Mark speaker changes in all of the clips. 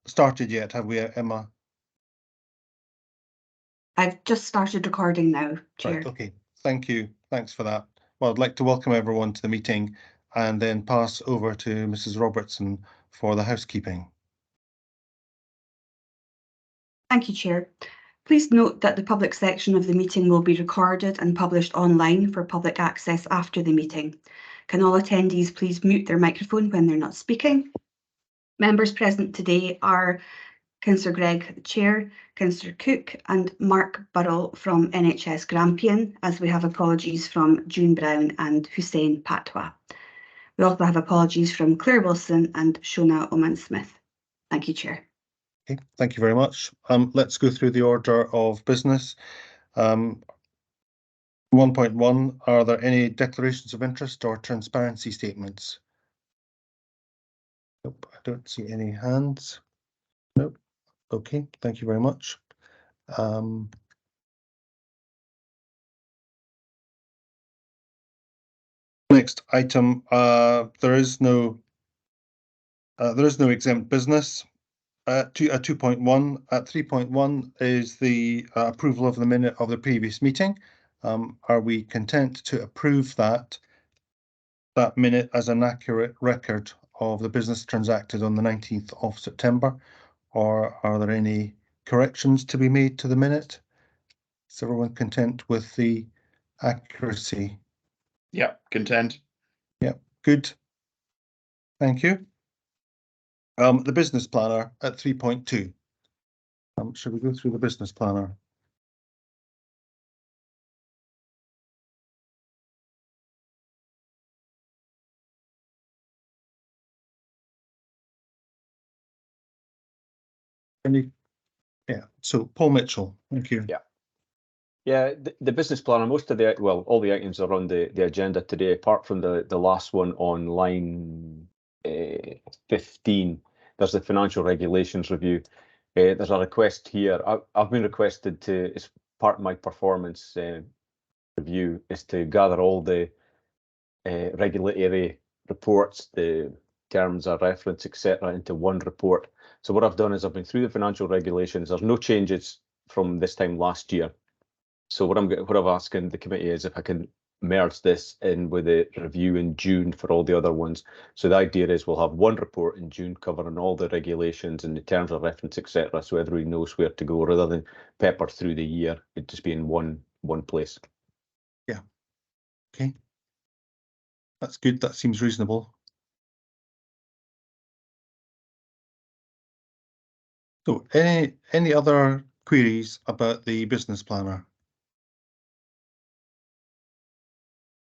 Speaker 1: started yet, have we, Emma?
Speaker 2: I've just started recording now, Chair.
Speaker 1: Right, okay, thank you. Thanks for that. Well, I'd like to welcome everyone to the meeting and then pass over to Mrs. Robertson for the housekeeping.
Speaker 2: Thank you, Chair. Please note that the public section of the meeting will be recorded and published online for public access after the meeting. Can all attendees please mute their microphone when they're not speaking? Members present today are Councillor Gregg, the Chair, Councillor Cook and Mark Burrell from NHS Grampian, as we have apologies from June Brown and Hussein Patwa. We also have apologies from Claire Wilson and Shona Oman-Smith. Thank you, Chair.
Speaker 1: Okay, thank you very much. Let's go through the order of business. 1.1, are there any declarations of interest or transparency statements? Nope, I don't see any hands. Nope. Okay, thank you very much. Next item, there is no exempt business. 2.1, at 3.1 is the approval of the minute of the previous meeting. Are we content to approve that minute as an accurate record of the business transacted on the 19th of September, or are there any corrections to be made to the minute? Is everyone content with the accuracy?
Speaker 3: Yeah, content.
Speaker 1: Yeah, good. Thank you. The business planner at 3.2. Should we go through the business planner? Yeah, so Paul Mitchell, thank you.
Speaker 4: Yeah, the business planner, most of the, well, all the items are on the agenda today, apart from the last one on line 15. There's the financial regulations review. There's a request here. I've been requested to, as part of my performance review, is to gather all the regulatory reports, the terms of reference, etc., into one report. So what I've done is I've been through the financial regulations. There's no changes from this time last year. So what I'm asking the committee is if I can merge this in with a review in June for all the other ones. So the idea is we'll have one report in June covering all the regulations and the terms of reference, etc., so everybody knows where to go rather than pepper through the year. It'd just be in one place.
Speaker 1: Yeah. Okay. That's good. That seems reasonable. So any other queries about the business planner?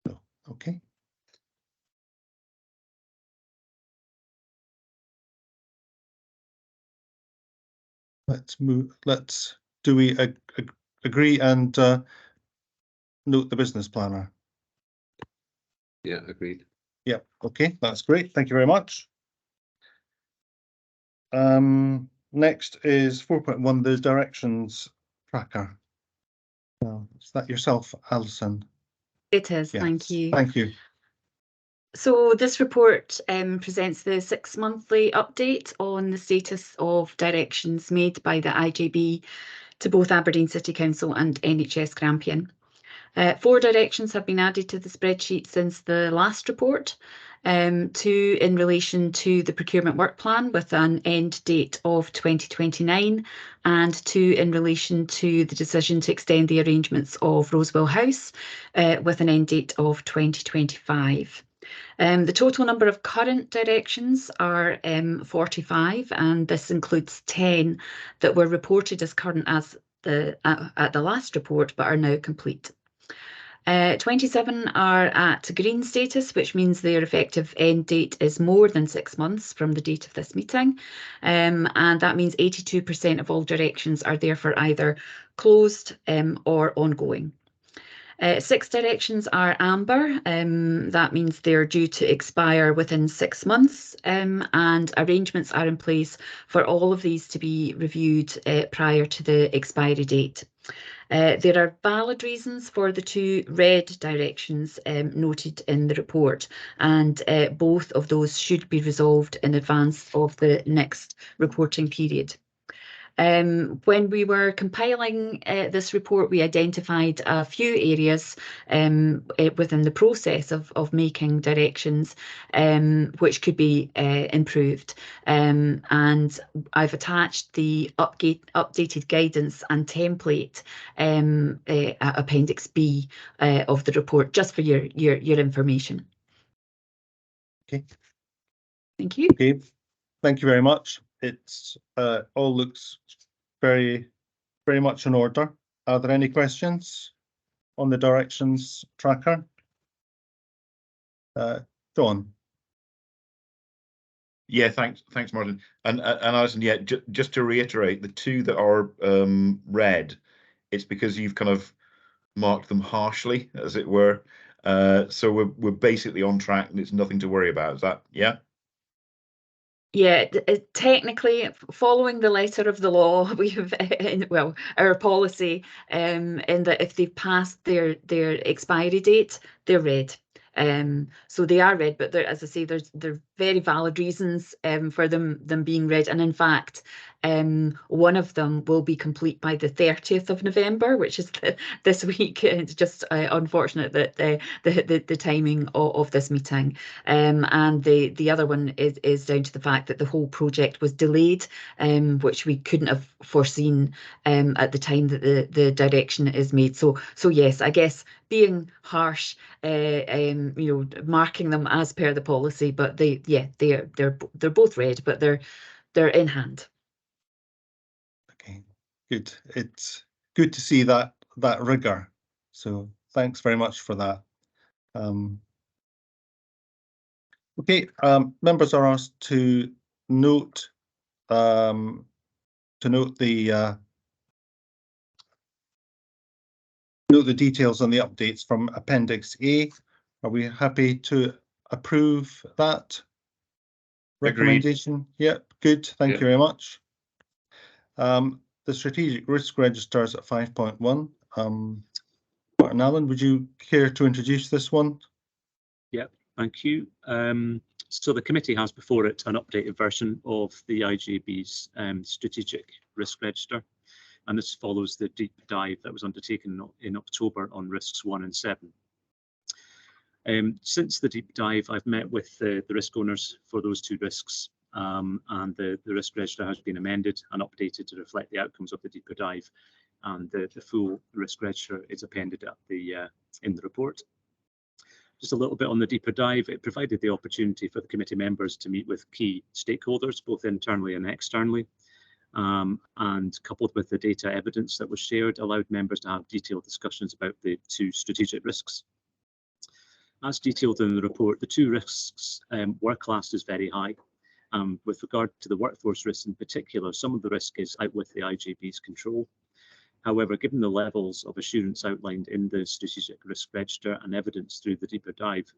Speaker 1: No. Okay. Let's move. Do we agree and note the business planner?
Speaker 3: Yeah, agreed.
Speaker 1: Yeah, okay, that's great. Thank you very much. Next is 4.1, the directions tracker. Is that yourself, Alison?
Speaker 5: It is,
Speaker 1: Yes.
Speaker 5: thank you.
Speaker 1: Thank you.
Speaker 5: So this report presents the 6-monthly update on the status of directions made by the IJB to both Aberdeen City Council and NHS Grampian. 4 directions have been added to the spreadsheet since the last report. 2 in relation to the procurement work plan with an end date of 2029, and 2 in relation to the decision to extend the arrangements of Rosewell House with an end date of 2025. The total number of current directions are 45, and this includes 10 that were reported as current as at the last report but are now complete. 27 are at green status, which means their effective end date is more than 6 months from the date of this meeting, and that means 82% of all directions are therefore either closed or ongoing. 6 directions are amber. That means they're due to expire within 6 months, and arrangements are in place for all of these to be reviewed prior to the expiry date. There are valid reasons for the 2 red directions noted in the report, and both of those should be resolved in advance of the next reporting period. When we were compiling this report, we identified a few areas within the process of making directions which could be improved. And I've attached the updated guidance and template Appendix B of the report, just for your information.
Speaker 1: Okay.
Speaker 5: Thank you.
Speaker 1: Okay, thank you very much. It's all looks very much in order. Are there any questions on the directions tracker? John.
Speaker 3: Yeah, thanks, Martin. And Alison, yeah, just to reiterate, the 2 that are red, it's because you've kind of marked them harshly, as it were. So we're basically on track, and it's nothing to worry about. Is that, yeah?
Speaker 5: Yeah, technically, following the letter of the law, we have, well, our policy, in that if they've passed their expiry date, they're red. So they are red, but there, as I say, there are very valid reasons for them being red. And in fact, one of them will be complete by the 30th of November, which is this week. It's just unfortunate that the timing of this meeting. And the other one is down to the fact that the whole project was delayed, which we couldn't have foreseen at the time that the direction is made. So yes, I guess being harsh, you know, marking them as per the policy, but they're both red, but they're in hand.
Speaker 1: Okay, good. It's good to see that rigor. So thanks very much for that. Okay, members are asked to note the details on the updates from Appendix A. Are we happy to approve that recommendation? Agreed. Yep, good. Thank you very much. The strategic risk register is at 5.1. Martin Allen, would you care to introduce this one?
Speaker 6: Yep, thank you. So the committee has before it an updated version of the IJB's strategic risk register, and this follows the deep dive that was undertaken in October on risks 1 and 7. Since the deep dive, I've met with the risk owners for those 2 risks, and the risk register has been amended and updated to reflect the outcomes of the deeper dive, and the full risk register is appended at in the report. Just a little bit on the deeper dive, it provided the opportunity for the committee members to meet with key stakeholders, both internally and externally, and coupled with the data evidence that was shared, allowed members to have detailed discussions about the 2 strategic risks. As detailed in the report, the 2 risks were classed as very high. With regard to the workforce risks in particular, some of the risk is out with the IJB's control. However, given the levels of assurance outlined in the strategic risk register and evidence through the deeper dive,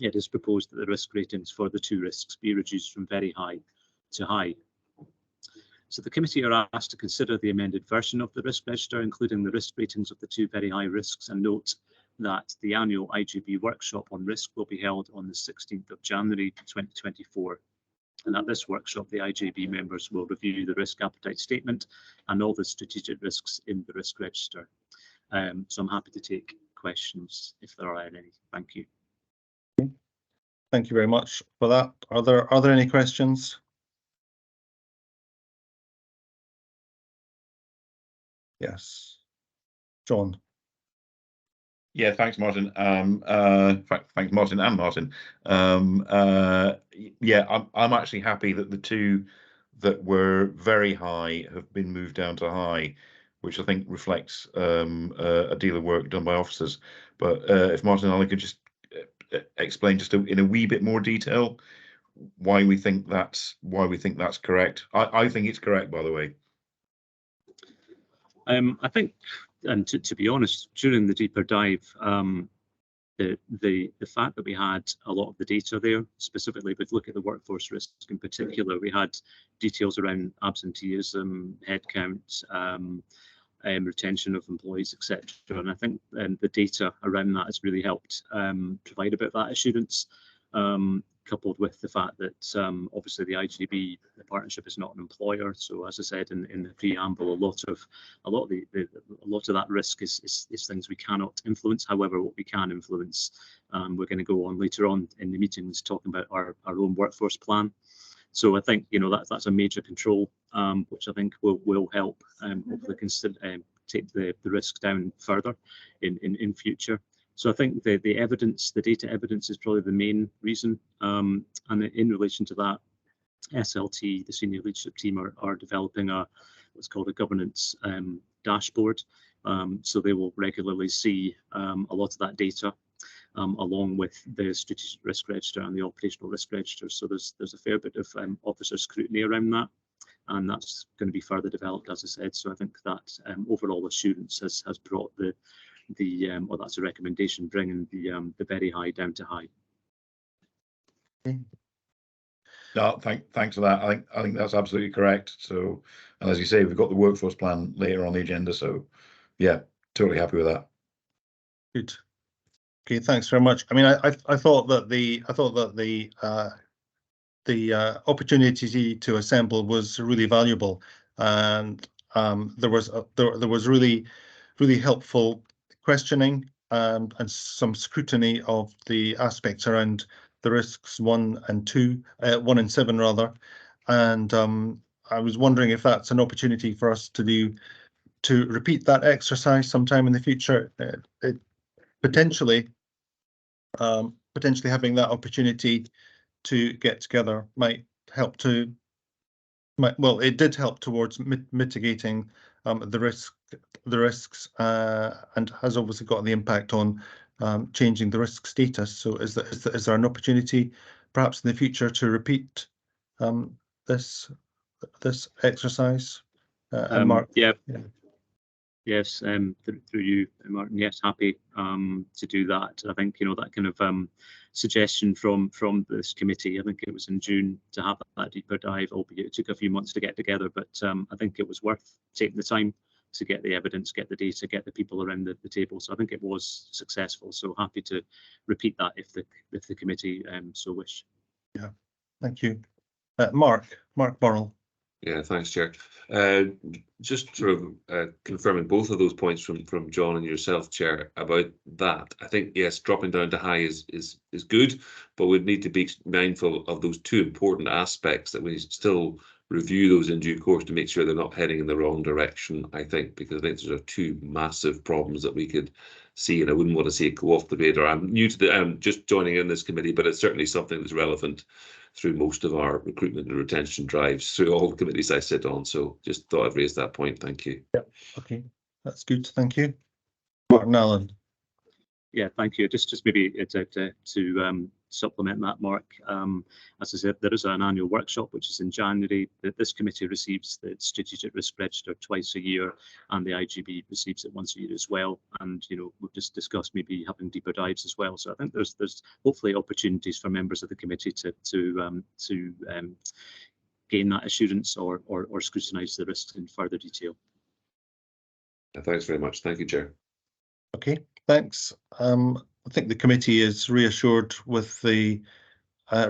Speaker 6: it is proposed that the risk ratings for the 2 risks be reduced from very high to high. So the committee are asked to consider the amended version of the risk register, including the risk ratings of the 2 very high risks, and note that the annual IJB workshop on risk will be held on the 16th of January 2024. And at this workshop, the IJB members will review the risk appetite statement and all the strategic risks in the risk register. So I'm happy to take questions if there are any. Thank you.
Speaker 1: Thank you very much for that. Are there any questions? Yes, John.
Speaker 3: Yeah, thanks, Martin. Thanks, Martin and Martin. Yeah, I'm actually happy that the 2 that were very high have been moved down to high, which I think reflects a deal of work done by officers. But if Martin Allen could just explain just in a wee bit more detail why we think that's correct. I think it's correct, by the way.
Speaker 6: I think and to be honest, during the deeper dive, the fact that we had a lot of the data there, specifically with look at the workforce risk in particular, we had details around absenteeism, headcount, retention of employees, etc. And I think the data around that has really helped provide a bit of that assurance, coupled with the fact that obviously the IGB, the partnership, is not an employer. So as I said in the preamble, a lot of that risk is things we cannot influence. However, what we can influence, we're going to go on later on in the meetings talking about our own workforce plan. So I think that's a major control, which I think will help hopefully take the risk down further in future. So I think the evidence, the data evidence, is probably the main reason. And in relation to that, SLT, the senior leadership team, are developing what's called a governance dashboard. So they will regularly see a lot of that data, along with the strategic risk register and the operational risk register. So there's a fair bit of officer scrutiny around that, and that's going to be further developed, as I said. So I think that overall assurance has brought or that's a recommendation, bringing the very high down to high.
Speaker 3: No, thanks for that. I think that's absolutely correct. So, and as you say, we've got the workforce plan later on the agenda. So, yeah, totally happy with that.
Speaker 1: Good. Okay, thanks very much. I mean, I thought that the opportunity to assemble was really valuable, and there was really helpful questioning and some scrutiny of the aspects around the risks 1 and 7 rather, and I was wondering if that's an opportunity for us to repeat that exercise sometime in the future. Potentially having that opportunity to get together might help it did help towards mitigating the risks, and has obviously got the impact on changing the risk status. So is there an opportunity perhaps in the future to repeat this exercise? And Mark?
Speaker 6: Yeah. Yes, through you, Martin. Yes, happy to do that. I think that kind of suggestion from this committee, I think it was in June, to have that deeper dive, albeit it took a few months to get together, but I think it was worth taking the time to get the evidence, get the data, get the people around the table. So I think it was successful. So happy to repeat that if the committee so wish.
Speaker 1: Yeah, thank you. Mark Burrell.
Speaker 7: Yeah, thanks, Chair. Just sort of confirming both of those points from John and yourself, Chair, about that. I think, yes, dropping down to high is good, but we'd need to be mindful of those two important aspects, that we still review those in due course to make sure they're not heading in the wrong direction, I think, because I think those are two massive problems that we could see, and I wouldn't want to see it go off the radar. I'm just joining in this committee, but it's certainly something that's relevant through most of our recruitment and retention drives through all the committees I sit on. So just thought I'd raise that point. Thank you.
Speaker 1: Yeah, okay, that's good. Thank you. Martin Allen.
Speaker 6: Yeah, thank you. Just maybe to supplement that, Mark. As I said, there is an annual workshop which is in January. This committee receives the strategic risk register twice a year, and the IGB receives it once a year as well. And we've just discussed maybe having deeper dives as well. So I think there's hopefully opportunities for members of the committee to gain that assurance or scrutinise the risks in further detail.
Speaker 7: Thanks very much. Thank you, Chair.
Speaker 1: Okay, thanks. I think the committee is reassured with the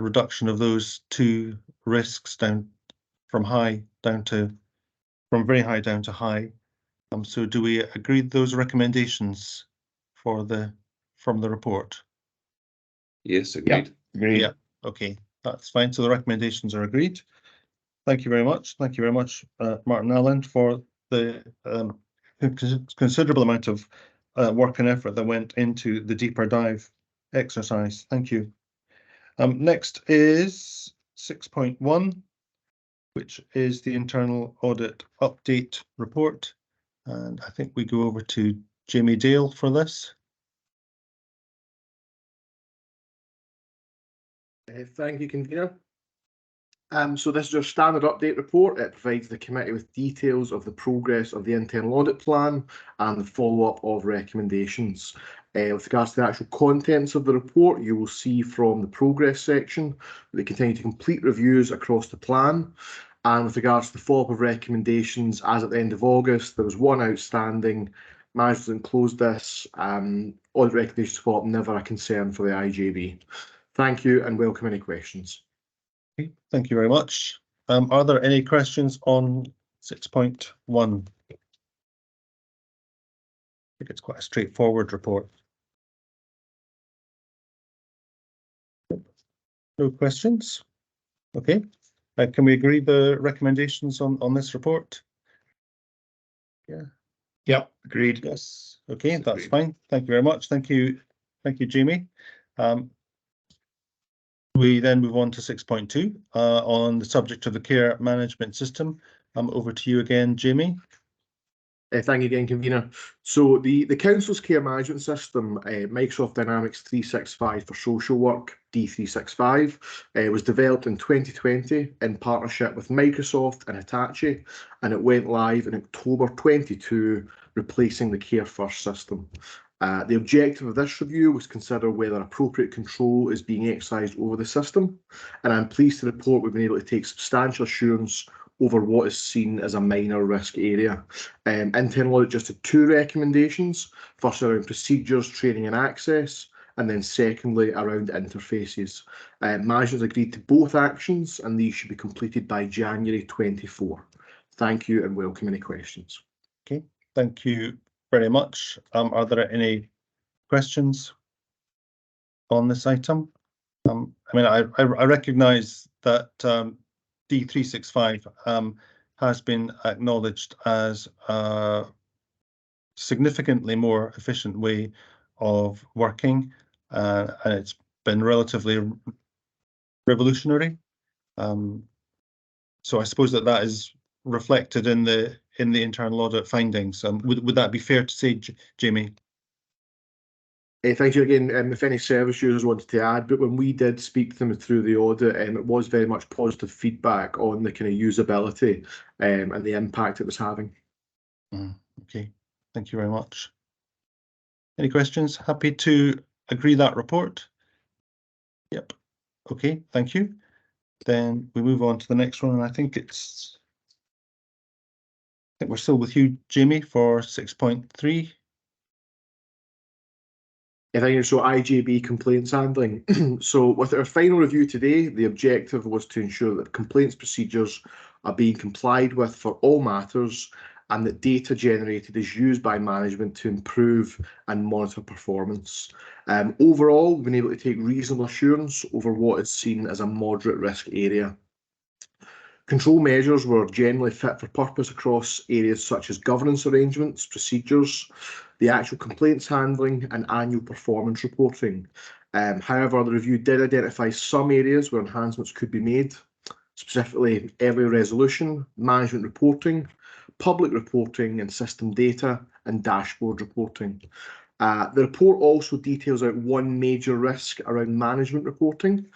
Speaker 1: reduction of those two risks down from very high down to high. So do we agree with those recommendations from the report?
Speaker 7: Yes, agreed.
Speaker 3: Yeah, agreed.
Speaker 1: Yeah, okay, that's fine. So the recommendations are agreed. Thank you very much. Thank you very much, Martin Allen, for the considerable amount of work and effort that went into the deeper dive exercise. Thank you. Next is 6.1, which is the internal audit update report. And I think we go over to Jamie Dale for this.
Speaker 8: Thank you, convener. So this is your standard update report. It provides the committee with details of the progress of the internal audit plan and the follow-up of recommendations. With regards to the actual contents of the report, you will see from the progress section that they continue to complete reviews across the plan. And with regards to the follow-up of recommendations, as at the end of August, there was one outstanding. Management closed this. Audit recommendations follow-up, never a concern for the IJB. Thank you and welcome any questions.
Speaker 1: Okay, thank you very much. Are there any questions on 6.1? I think it's quite a straightforward report. No questions? Okay. Can we agree the recommendations on this report? Yeah.
Speaker 3: Yep, agreed.
Speaker 1: Yes. Okay, that's fine. Thank you very much. Thank you, Jamie. We then move on to 6.2 on the subject of the care management system. Over to you again, Jamie.
Speaker 8: Thank you again, convener. So the council's care management system, Microsoft Dynamics 365 for social work, D365, was developed in 2020 in partnership with Microsoft and Hitachi, and it went live in October 22, replacing the Care First system. The objective of this review was to consider whether appropriate control is being exercised over the system, and I'm pleased to report we've been able to take substantial assurance over what is seen as a minor risk area. Internal audit just had two recommendations, first around procedures, training and access, and then secondly around interfaces. Management agreed to both actions and these should be completed by January 24. Thank you and welcome any questions.
Speaker 1: Okay, thank you very much. Are there any questions on this item? I mean, I recognise that D365 has been acknowledged as a significantly more efficient way of working, and it's been relatively revolutionary. So I suppose that is reflected in the internal audit findings. Would that be fair to say, Jamie?
Speaker 8: Thank you again. If any service users wanted to add, but when we did speak to them through the audit, it was very much positive feedback on the kind of usability and the impact it was having.
Speaker 1: Okay, thank you very much. Any questions? Happy to agree that report? Yep. Okay, thank you. Then we move on to the next one, and I think we're still with you, Jamie, for 6.3.
Speaker 8: Thank you. So IJB complaints handling. So with our final review today, the objective was to ensure that complaints procedures are being complied with for all matters and that data generated is used by management to improve and monitor performance. Overall, we've been able to take reasonable assurance over what is seen as a moderate risk area. Control measures were generally fit for purpose across areas such as governance arrangements, procedures, the actual complaints handling and annual performance reporting. However, the review did identify some areas where enhancements could be made, specifically early resolution, management reporting, public reporting and system data, and dashboard reporting. The report also details out one major risk around management reporting.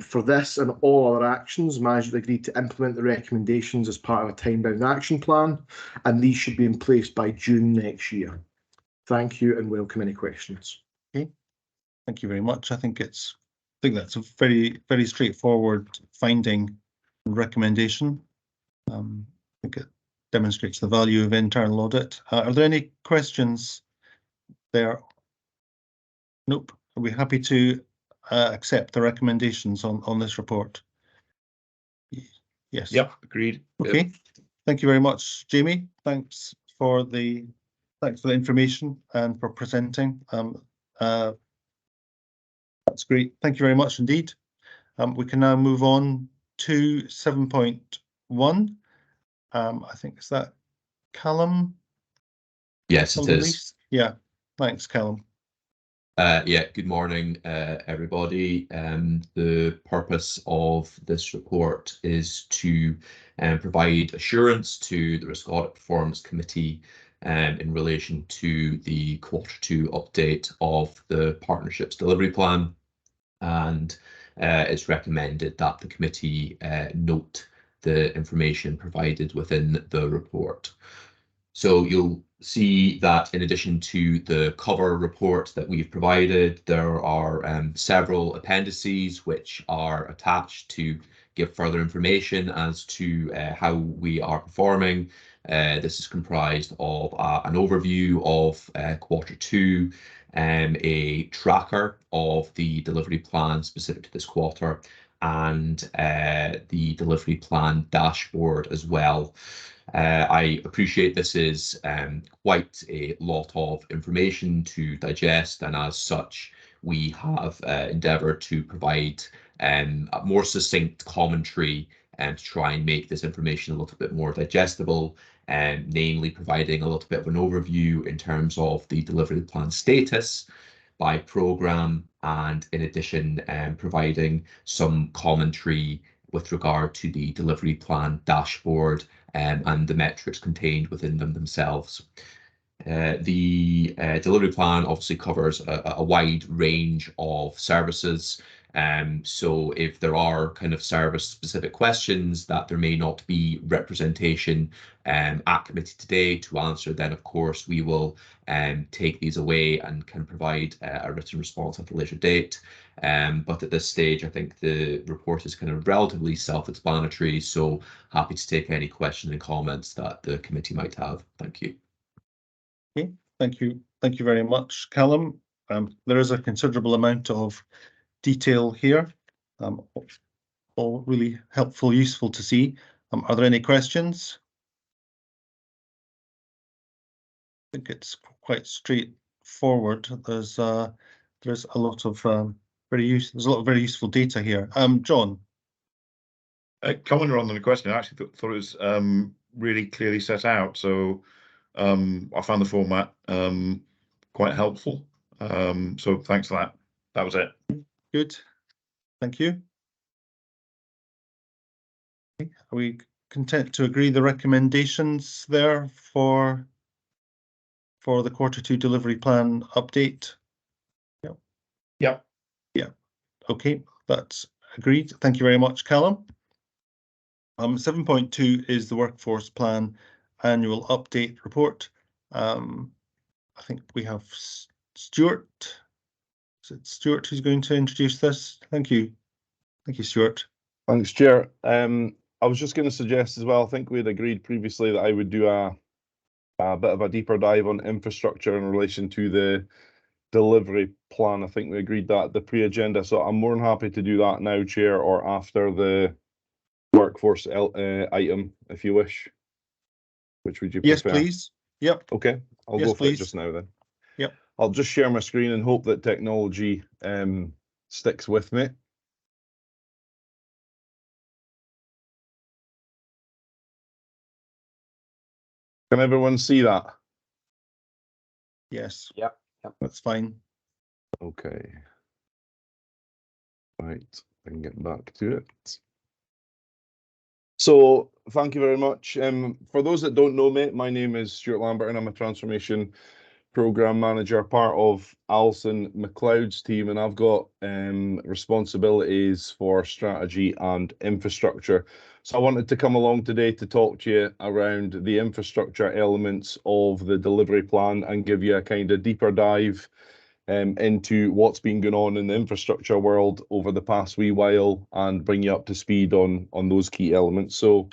Speaker 8: For this and all other actions, management agreed to implement the recommendations as part of a time-bound action plan, and these should be in place by June next year. Thank you and welcome any questions.
Speaker 1: Okay, thank you very much. I think that's a very, very straightforward finding and recommendation. I think it demonstrates the value of internal audit. Are there any questions there? Nope. Are we happy to accept the recommendations on this report? Yes.
Speaker 3: Yep, agreed.
Speaker 1: Okay. Yep. Thank you very much, Jamie. Thanks for the information and for presenting. That's great. Thank you very much indeed. We can now move on to 7.1. I think is that Callum?
Speaker 9: Yes, it is.
Speaker 1: Yeah. Thanks, Callum.
Speaker 9: Yeah, good morning, everybody. The purpose of this report is to provide assurance to the Risk Audit Performance Committee in relation to the Q2 update of the Partnerships Delivery Plan. And it's recommended that the committee note the information provided within the report. So you'll see that in addition to the cover report that we've provided, there are several appendices which are attached to give further information as to how we are performing. This is comprised of an overview of Q2, a tracker of the delivery plan specific to this quarter, and the delivery plan dashboard as well. I appreciate this is quite a lot of information to digest, and as such, we have endeavoured to provide a more succinct commentary and to try and make this information a little bit more digestible, namely providing a little bit of an overview in terms of the delivery plan status by programme, and in addition providing some commentary with regard to the delivery plan dashboard and the metrics contained within them themselves. The delivery plan obviously covers a wide range of services. So if there are kind of service specific questions that there may not be representation at committee today to answer, then of course we will take these away and can provide a written response at a later date. But at this stage, I think the report is kind of relatively self-explanatory, so happy to take any questions and comments that the committee might have. Thank you.
Speaker 1: Okay, thank you very much, Callum. There is a considerable amount of detail here, all really helpful, useful to see. Are there any questions? I think it's quite straightforward. There's a lot of very useful data here. John.
Speaker 3: Commenting on the question, I actually thought it was really clearly set out. So I found the format quite helpful. So thanks for that. That was it.
Speaker 1: Good. Thank you. Okay. Are we content to agree the recommendations there for the Q2 delivery plan update? Yep.
Speaker 3: Yep.
Speaker 1: Yeah. Okay, that's agreed. Thank you very much, Callum. 7.2 is the workforce plan annual update report. I think we have Stuart. Is it Stuart who's going to introduce this? Thank you. Thank you, Stuart.
Speaker 10: Thanks, Chair. I was just going to suggest as well, I think we had agreed previously that I would do a bit of a deeper dive on infrastructure in relation to the delivery plan. I think we agreed that the pre-agenda, so I'm more than happy to do that now, Chair, or after the workforce item, if you wish. Which would you prefer?
Speaker 1: Yes, please. Yep.
Speaker 10: Okay, I'll go for it just now then.
Speaker 1: Yep.
Speaker 10: I'll just share my screen and hope that technology sticks with me. Can everyone see that?
Speaker 1: Yes.
Speaker 4: Yep.
Speaker 1: That's fine.
Speaker 10: Okay. Right, I can get back to it. So thank you very much. For those that don't know me, my name is Stuart Lambert and I'm a transformation program manager, part of Alison McLeod's team, and I've got responsibilities for strategy and infrastructure. So I wanted to come along today to talk to you around the infrastructure elements of the delivery plan and give you a kind of deeper dive into what's been going on in the infrastructure world over the past wee while and bring you up to speed on those key elements. So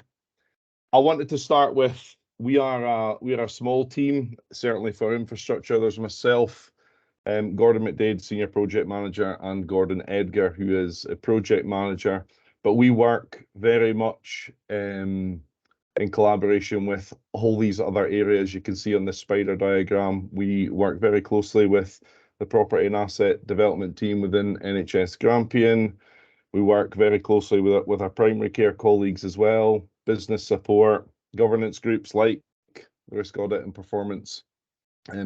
Speaker 10: I wanted to start with, we are a small team, certainly for infrastructure. There's myself, Gordon McDade, Senior Project Manager, and Gordon Edgar, who is a Project Manager. But we work very much in collaboration with all these other areas you can see on the spider diagram. We work very closely with the Property and Asset Development team within NHS Grampian. We work very closely with our primary care colleagues as well, business support, governance groups like the Risk Audit and Performance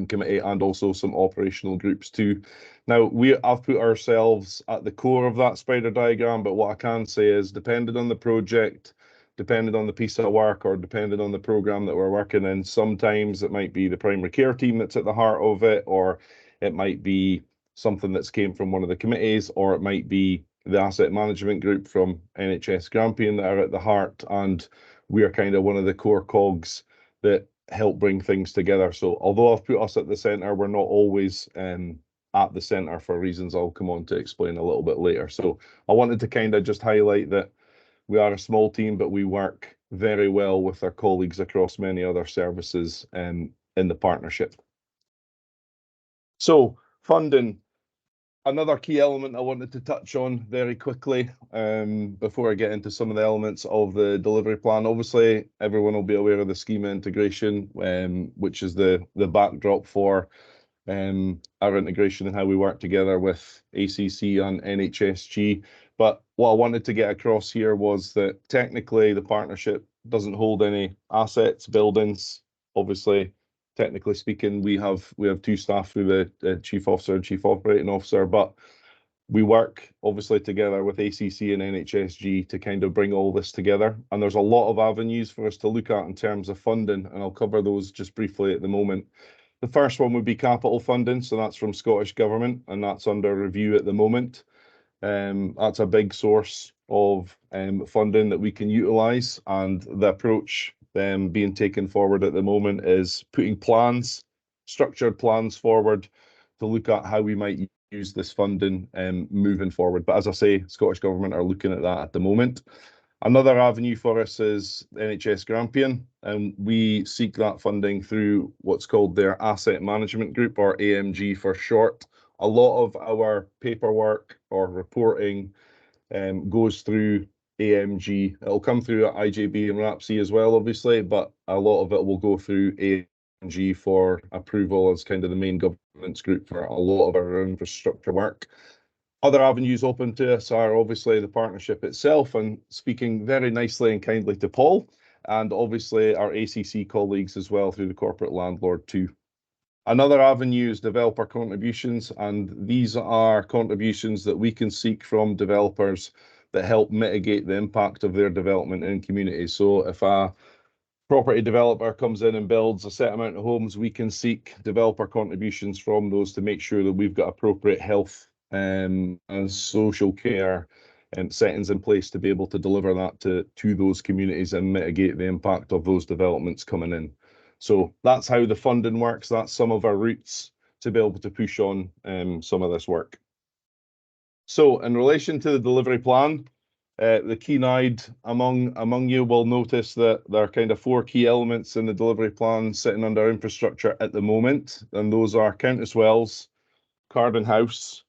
Speaker 10: Committee, and also some operational groups too. Now, I've put ourselves at the core of that spider diagram, but what I can say is, depending on the project, depending on the piece of work, or depending on the program that we're working in, sometimes it might be the primary care team that's at the heart of it, or it might be something that's came from one of the committees, or it might be the asset management group from NHS Grampian that are at the heart, and we are kind of one of the core cogs that help bring things together. So although I've put us at the centre, we're not always at the centre for reasons I'll come on to explain a little bit later. So I wanted to kind of just highlight that we are a small team, but we work very well with our colleagues across many other services in the partnership. So funding, another key element I wanted to touch on very quickly before I get into some of the elements of the delivery plan. Obviously, everyone will be aware of the schema integration, which is the backdrop for our integration and how we work together with ACC and NHSG. But what I wanted to get across here was that technically the partnership doesn't hold any assets, buildings. Obviously, technically speaking, we have two staff through the chief officer and chief operating officer, but we work obviously together with ACC and NHSG to kind of bring all this together. And there's a lot of avenues for us to look at in terms of funding, and I'll cover those just briefly at the moment. The first one would be capital funding, so that's from Scottish Government, and that's under review at the moment. That's a big source of funding that we can utilise, and the approach being taken forward at the moment is putting plans, structured plans forward to look at how we might use this funding moving forward. But as I say, Scottish Government are looking at that at the moment. Another avenue for us is NHS Grampian, and we seek that funding through what's called their Asset Management Group, or AMG for short. A lot of our paperwork or reporting goes through AMG. It'll come through IJB and RAPC as well, obviously, but a lot of it will go through AMG for approval as kind of the main governance group for a lot of our infrastructure work. Other avenues open to us are obviously the partnership itself, and speaking very nicely and kindly to Paul, and obviously our ACC colleagues as well through the corporate landlord too. Another avenue is developer contributions, and these are contributions that we can seek from developers that help mitigate the impact of their development in communities. So if a property developer comes in and builds a set amount of homes, we can seek developer contributions from those to make sure that we've got appropriate health and social care and settings in place to be able to deliver that to those communities and mitigate the impact of those developments coming in. So that's how the funding works. That's some of our routes to be able to push on some of this work. So in relation to the delivery plan, the keen-eyed among you will notice that there are kind of 4 key elements in the delivery plan sitting under infrastructure at the moment, and those are Countess Wells, Cardin House,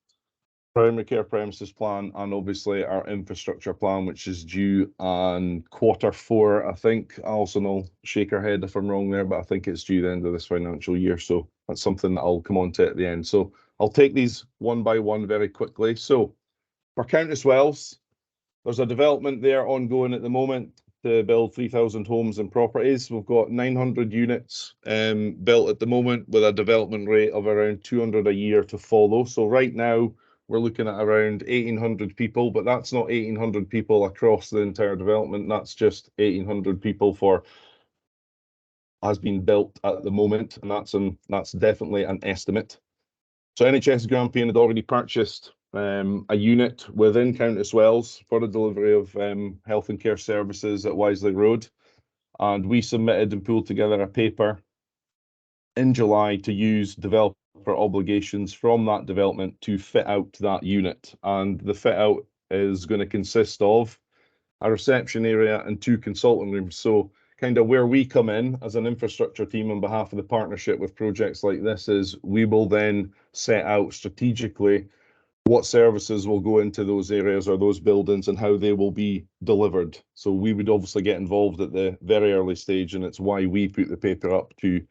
Speaker 10: primary care premises plan, and obviously our infrastructure plan, which is due on Q4, I think. Alison will shake her head if I'm wrong there, but I think it's due the end of this financial year. So that's something that I'll come on to at the end. So I'll take these one by one very quickly. So for Countess Wells, there's a development there ongoing at the moment to build 3,000 homes and properties. We've got 900 units built at the moment with a development rate of around 200 a year to follow. So right now, we're looking at around 1,800 people, but that's not 1,800 people across the entire development. That's just 1,800 people for has been built at the moment, and that's definitely an estimate. So NHS Grampian had already purchased a unit within Countess Wells for the delivery of health and care services at Wisley Road, and we submitted and pulled together a paper in July to use developer obligations from that development to fit out that unit. And the fit out is going to consist of a reception area and 2 consulting rooms. So kind of where we come in as an infrastructure team on behalf of the partnership with projects like this is we will then set out strategically what services will go into those areas or those buildings and how they will be delivered. So we would obviously get involved at the very early stage, and it's why we put the paper up to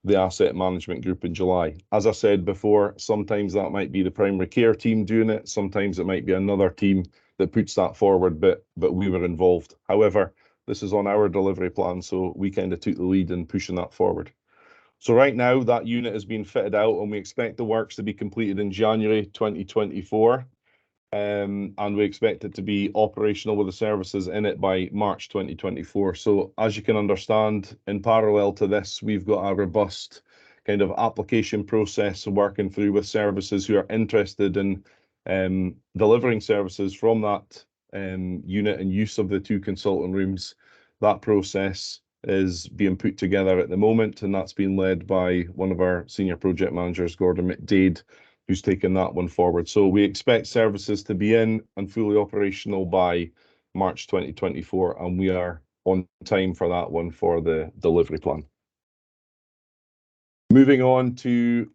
Speaker 10: the asset management group in July. As I said before, sometimes that might be the primary care team doing it, sometimes it might be another team that puts that forward, but we were involved. However, this is on our delivery plan, so we kind of took the lead in pushing that forward. So right now that unit has been fitted out, and we expect the works to be completed in January 2024. And we expect it to be operational with the services in it by March 2024. So as you can understand, in parallel to this, we've got a robust kind of application process working through with services who are interested in delivering services from that unit and use of the 2 consultant rooms. That process is being put together at the moment, and that's been led by one of our senior project managers, Gordon McDade, who's taken that one forward. So we expect services to be in and fully operational by March 2024, and we are on time for that one for the delivery plan. Moving on to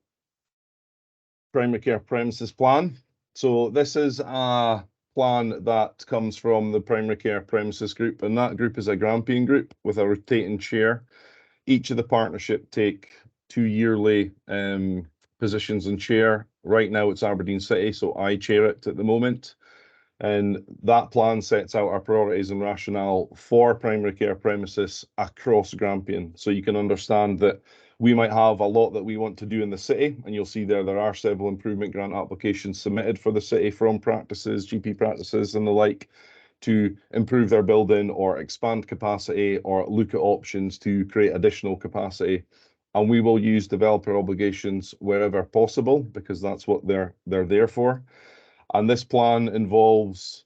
Speaker 10: primary care premises plan. So this is a plan that comes from the primary care premises group, and that group is a Grampian group with a rotating chair. Each of the partnership take 2 yearly positions in chair. Right now it's Aberdeen City, so I chair it at the moment. And that plan sets out our priorities and rationale for primary care premises across Grampian. So you can understand that we might have a lot that we want to do in the city, and you'll see there are several improvement grant applications submitted for the city from practices, GP practices and the like, to improve their building or expand capacity or look at options to create additional capacity. And we will use developer obligations wherever possible, because that's what they're there for. And this plan involves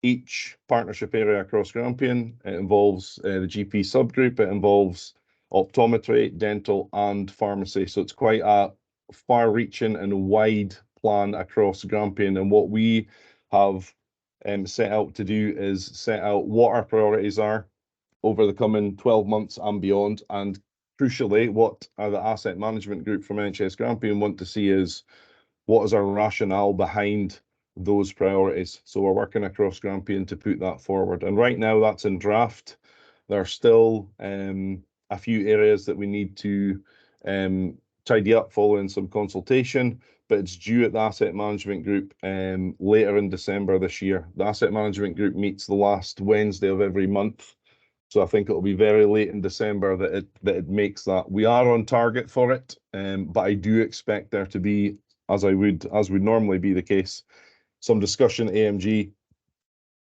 Speaker 10: each partnership area across Grampian. It involves the GP subgroup. It involves optometry, dental and pharmacy. So it's quite a far-reaching and wide plan across Grampian. And what we have set out to do is set out what our priorities are over the coming 12 months and beyond. And crucially, what the asset management group from NHS Grampian want to see is what is our rationale behind those priorities. So we're working across Grampian to put that forward. And right now that's in draft. There are still a few areas that we need to tidy up following some consultation, but it's due at the asset management group later in December this year. The asset management group meets the last Wednesday of every month. So I think it'll be very late in December that it makes that. We are on target for it, but I do expect there to be, as would normally be the case, some discussion AMG,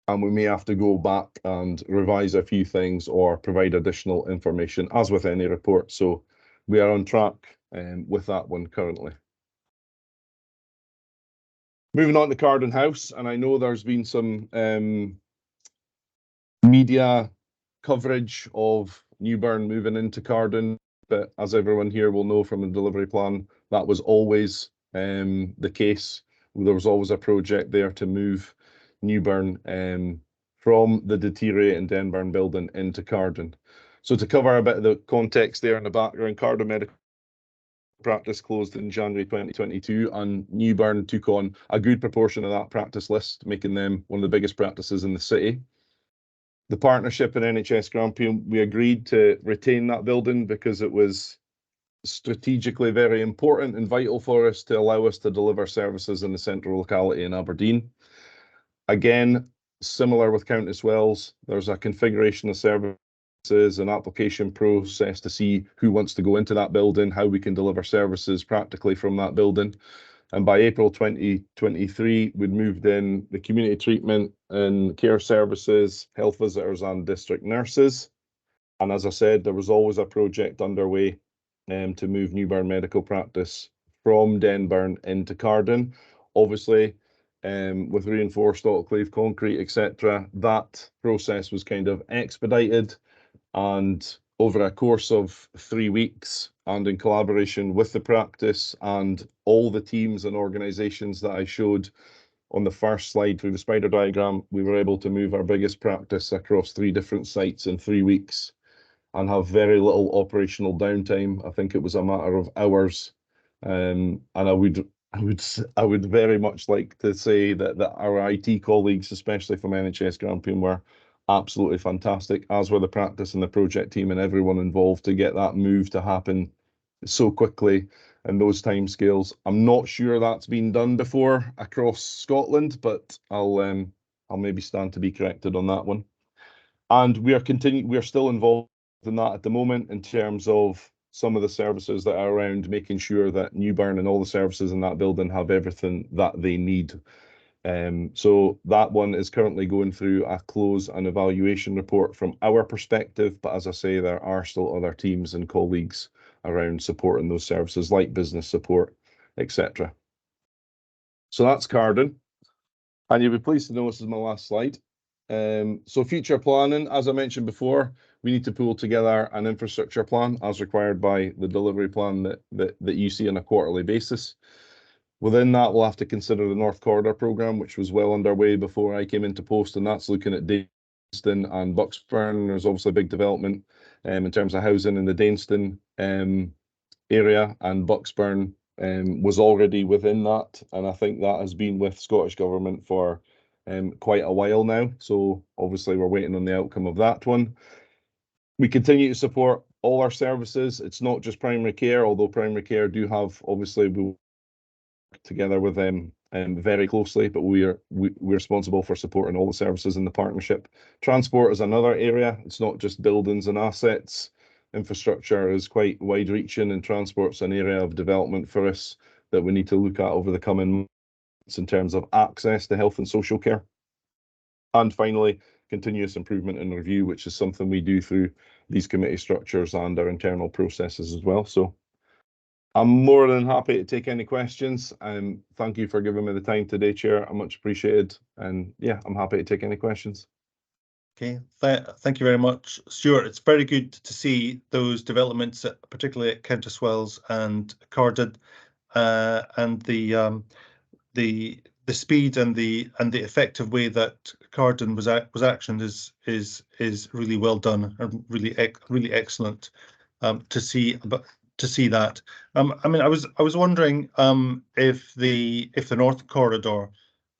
Speaker 10: and we may have to go back and revise a few things or provide additional information, as with any report. So we are on track with that one currently. Moving on to Carden House, and I know there's been some media coverage of Newburn moving into Carden, but as everyone here will know from the delivery plan, that was always the case. There was always a project there to move Newburn from the deteriorating Denburn building into Carden. So to cover a bit of the context there in the background, Carden Medical Practice closed in January 2022, and Newburn took on a good proportion of that practice list, making them one of the biggest practices in the city. The partnership in NHS Grampian, we agreed to retain that building because it was strategically very important and vital for us to allow us to deliver services in the central locality in Aberdeen. Again, similar with Countess Wells, there's a configuration of services and application process to see who wants to go into that building, how we can deliver services practically from that building. And by April 2023, we'd moved in the community treatment and care services, health visitors and district nurses. And as I said, there was always a project underway to move Newburn Medical Practice from Denburn into Carden. Obviously, with reinforced autoclave concrete, etc., that process was kind of expedited, and over a course of 3 weeks and in collaboration with the practice and all the teams and organisations that I showed on the first slide through the spider diagram, we were able to move our biggest practice across 3 different sites in 3 weeks and have very little operational downtime. I think it was a matter of hours, and I would very much like to say that our IT colleagues, especially from NHS Grampian, were absolutely fantastic, as were the practice and the project team and everyone involved to get that move to happen so quickly and those timescales. I'm not sure that's been done before across Scotland, but I'll maybe stand to be corrected on that one. And we are still involved in that at the moment in terms of some of the services that are around making sure that Newburn and all the services in that building have everything that they need. So that one is currently going through a close and evaluation report from our perspective, but as I say, there are still other teams and colleagues around supporting those services like business support, etc. So that's Carden. And you'll be pleased to know this is my last slide. So future planning, as I mentioned before, we need to pull together an infrastructure plan as required by the delivery plan that you see on a quarterly basis. Within that, we'll have to consider the North Corridor programme, which was well underway before I came into post, and that's looking at Dainston and Bucksburn. There's obviously a big development in terms of housing in the Dainston area, and Bucksburn was already within that, and I think that has been with Scottish Government for quite a while now. So obviously we're waiting on the outcome of that one. We continue to support all our services. It's not just primary care, although primary care do have, obviously we work together with them very closely, but we're responsible for supporting all the services in the partnership. Transport is another area. It's not just buildings and assets. Infrastructure is quite wide reaching, and transport's an area of development for us that we need to look at over the coming months in terms of access to health and social care. And finally, continuous improvement and review, which is something we do through these committee structures and our internal processes as well. So I'm more than happy to take any questions. Thank you for giving me the time today, Chair. I'm much appreciated. And yeah, I'm happy to take any questions.
Speaker 1: Okay, thank you very much, Stuart. It's very good to see those developments, particularly at Countess Wells and Carden, and the speed and the effective way that Carden was actioned is really well done and really excellent to see that. I mean, I was wondering if the North Corridor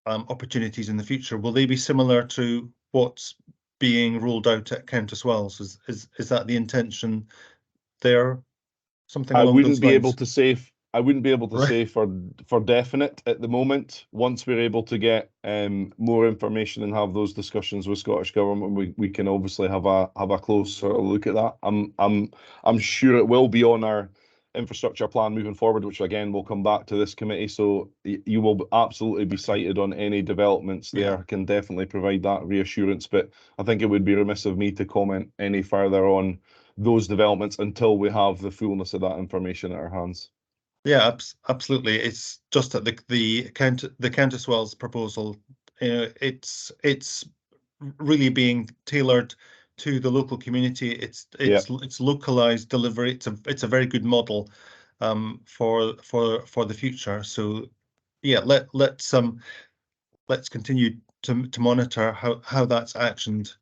Speaker 1: opportunities in the future, will they be similar to what's being rolled out at Countess Wells? Is that the intention there? Something along those lines?
Speaker 10: I wouldn't be able to
Speaker 1: Right.
Speaker 10: say for definite at the moment. Once we're able to get more information and have those discussions with Scottish Government, we can obviously have a closer look at that. I'm sure it will be on our infrastructure plan moving forward, which again will come back to this committee. So you will absolutely be cited on any developments there.
Speaker 1: Yeah.
Speaker 10: I can definitely provide that reassurance, but I think it would be remiss of me to comment any further on those developments until we have the fullness of that information at our hands.
Speaker 1: Yeah, absolutely. It's just that the Countess Wells proposal, it's really being tailored to the local community. It's localized delivery. It's a very good model for the future. So yeah, let's continue to monitor how that's actioned,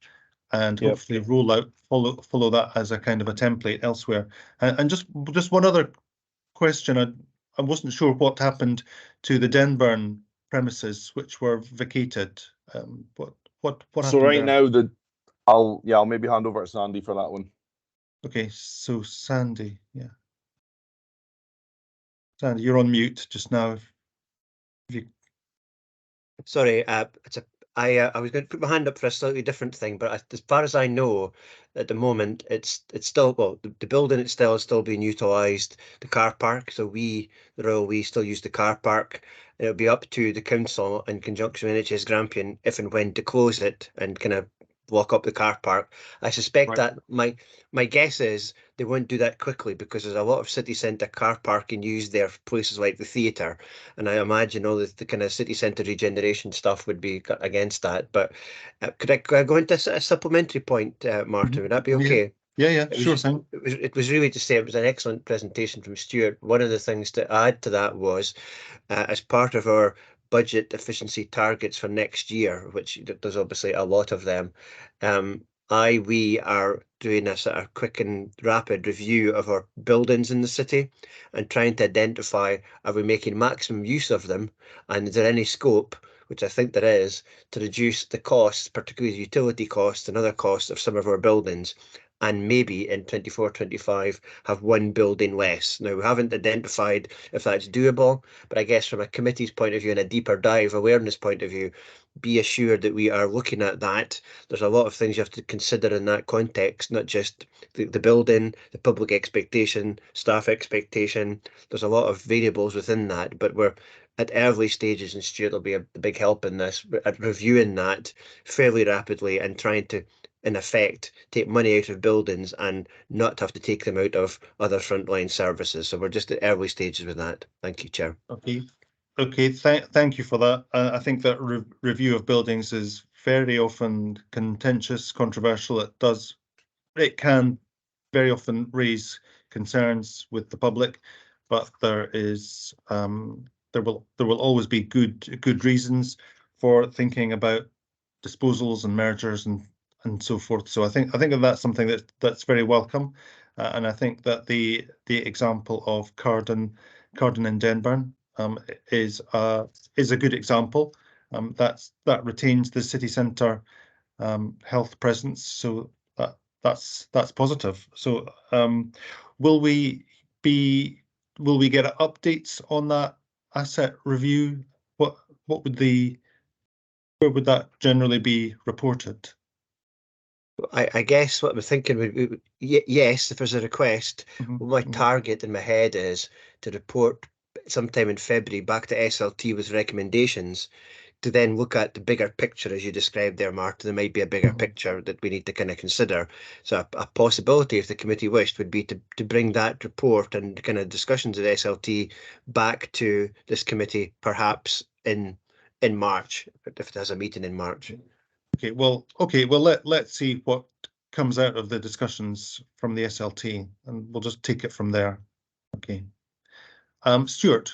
Speaker 1: and hopefully follow that as a kind of a template elsewhere. And just one other question. I wasn't sure what happened to the Denburn premises, which were vacated. What happened
Speaker 10: So right
Speaker 1: there?
Speaker 10: now, I'll maybe hand over to Sandy for that one.
Speaker 1: Okay, so Sandy, yeah. Sandy, you're on mute just now. If you...
Speaker 11: Sorry, I was going to put my hand up for a slightly different thing, but as far as I know, at the moment, it's still, well, the building itself is still being utilised, the car park. So the Royal We still use the car park. It'll be up to the council in conjunction with NHS Grampian if and when to close it and kind of block up the car park. I suspect that my guess is they won't do that quickly because there's a lot of city centre car parking used there for places like the theatre, and I imagine all the kind of city centre regeneration stuff would be against that. But could I go into a supplementary point, Martin? Would that be okay?
Speaker 1: Yeah, sure thing.
Speaker 11: It was really to say it was an excellent presentation from Stuart. One of the things to add to that was, as part of our budget efficiency targets for next year, which there's obviously a lot of them, we are doing a sort of quick and rapid review of our buildings in the city and trying to identify, are we making maximum use of them, and is there any scope, which I think there is, to reduce the costs, particularly utility costs and other costs of some of our buildings, and maybe in 24-25 have one building less. Now, we haven't identified if that's doable, but I guess from a committee's point of view and a deeper dive awareness point of view, be assured that we are looking at that. There's a lot of things you have to consider in that context, not just the building, the public expectation, staff expectation. There's a lot of variables within that, but we're at early stages, and Stuart will be a big help in this, at reviewing that fairly rapidly and trying to, in effect, take money out of buildings and not have to take them out of other frontline services. So we're just at early stages with that. Thank you, Chair.
Speaker 1: Okay. Okay, thank you for that. I think that review of buildings is very often contentious, controversial. It can very often raise concerns with the public, but there will always be good reasons for thinking about disposals and mergers and so forth. So I think that that's something that's very welcome, and I think that the example of Carden and Denburn is a good example. That retains the city centre health presence, so that's positive. So will we get updates on that asset review? What would where would that generally be reported?
Speaker 11: I guess what we're thinking would yes, if there's a request, my
Speaker 1: Mhm.
Speaker 11: target in my head is to report sometime in February back to SLT with recommendations to then look at the bigger picture as you described there, Martin. There might be a bigger picture that we need to kind of consider. So a possibility, if the committee wished, would be to bring that report and kind of discussions at SLT back to this committee, perhaps in March, if it has a meeting in March.
Speaker 1: Okay, well, let's see what comes out of the discussions from the SLT, and we'll just take it from there. Okay. Stuart.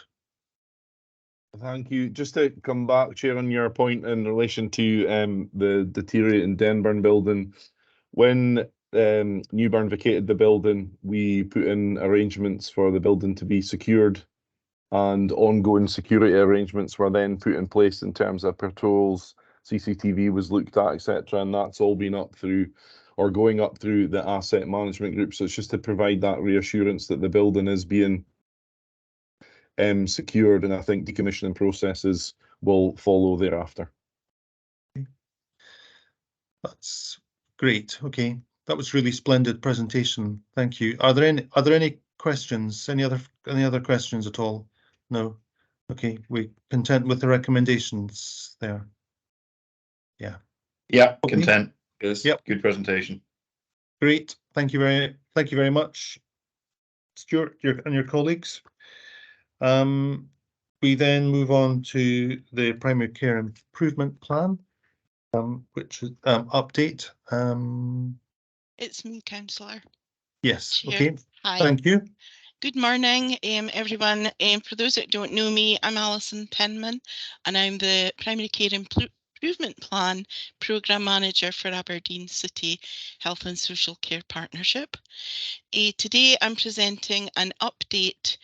Speaker 10: Thank you. Just to come back, Chair, on your point in relation to the deteriorating Denburn building, when Newburn vacated the building, we put in arrangements for the building to be secured, and ongoing security arrangements were then put in place in terms of patrols, CCTV was looked at, etc., and that's all been up through or going up through the asset management group. So it's just to provide that reassurance that the building is being secured, and I think decommissioning processes will follow thereafter.
Speaker 1: That's great. Okay, that was really splendid presentation. Thank you. Are there any questions? Any other questions at all? No. Okay, we content with the recommendations there. Yeah.
Speaker 3: Yeah,
Speaker 1: Okay.
Speaker 3: content.
Speaker 7: Yes.
Speaker 1: Yep.
Speaker 3: Good presentation.
Speaker 1: Great. Thank you very much, Stuart, and your colleagues. We then move on to the primary care improvement plan, which is update.
Speaker 12: It's me, councillor.
Speaker 1: Yes.
Speaker 12: Chair.
Speaker 1: Okay.
Speaker 12: Hi.
Speaker 1: Thank you.
Speaker 12: Good morning, everyone. For those that don't know me, I'm Alison Penman, and I'm the Primary Care Improvement Plan Programme Manager for Aberdeen City Health and Social Care Partnership. Today I'm presenting an update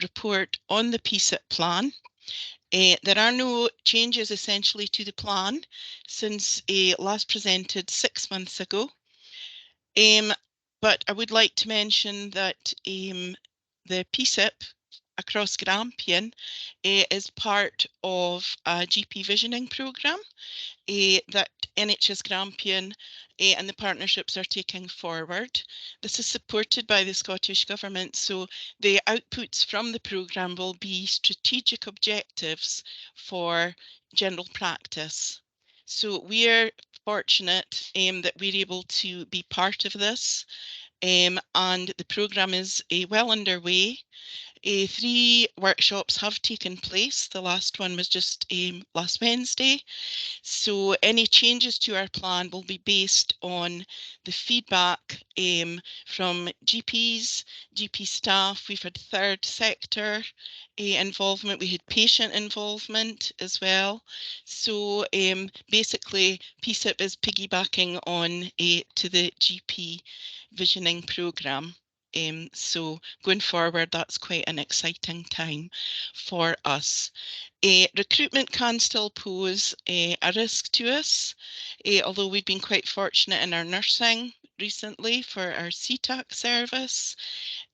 Speaker 12: report on the PSIP plan. There are no changes essentially to the plan since last presented 6 months ago. But I would like to mention that the PSIP across Grampian is part of a GP visioning programme that NHS Grampian and the partnerships are taking forward. This is supported by the Scottish Government, so the outputs from the programme will be strategic objectives for general practice. So we're fortunate that we're able to be part of this, and the programme is well underway. 3 workshops have taken place. The last one was just last Wednesday. So any changes to our plan will be based on the feedback from GPs, GP staff. We've had third sector involvement. We had patient involvement as well. So basically, PSIP is piggybacking on to the GP visioning programme. So going forward, that's quite an exciting time for us. Recruitment can still pose a risk to us, although we've been quite fortunate in our nursing recently for our CTAC service.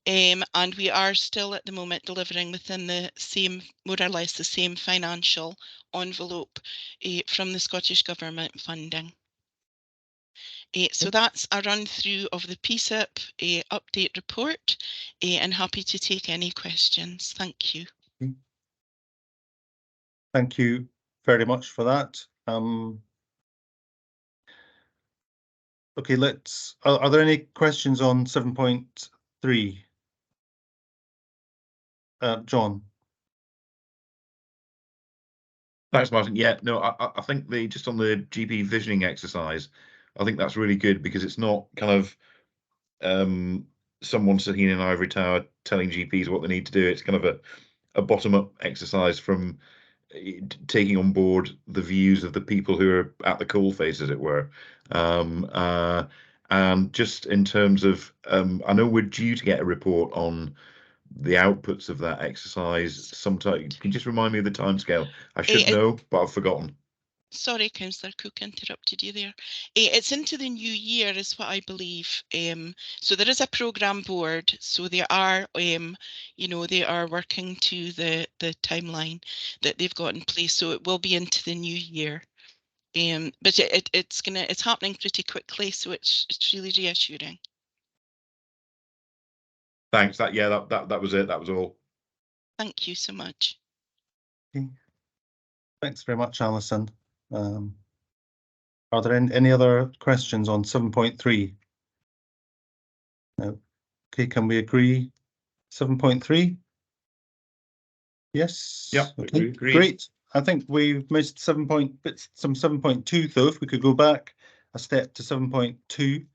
Speaker 12: And we are still at the moment delivering within the same, more or less the same financial envelope from the Scottish Government funding. So that's a run through of the PSIP update report, and happy to take any questions. Thank you.
Speaker 1: Thank you very much for that. Okay, are there any questions on 7.3? John.
Speaker 3: Thanks, Martin. Yeah, no, I think just on the GP visioning exercise, I think that's really good because it's not kind of someone sitting in an ivory tower telling GPs what they need to do. It's kind of a bottom-up exercise from taking on board the views of the people who are at the coalface, as it were. And just in terms of, I know we're due to get a report on the outputs of that exercise sometime. Can you just remind me of the timescale? I should know, but I've forgotten.
Speaker 12: Sorry, Councillor Cook, interrupted you there. It's into the new year, is what I believe. So there is a programme board. So they are, you know, they are working to the timeline that they've got in place. So it will be into the new year. But it's happening pretty quickly. So it's really reassuring.
Speaker 3: Thanks. That was it. That was all.
Speaker 12: Thank you so much.
Speaker 1: Okay. Thanks very much, Alison. Are there any other questions on 7.3? No. Okay, can we agree 7.3? Yes.
Speaker 3: Yeah.
Speaker 1: Okay.
Speaker 3: Agreed.
Speaker 1: Great. I think we've missed some 7.2 though. If we could go back a step to 7.2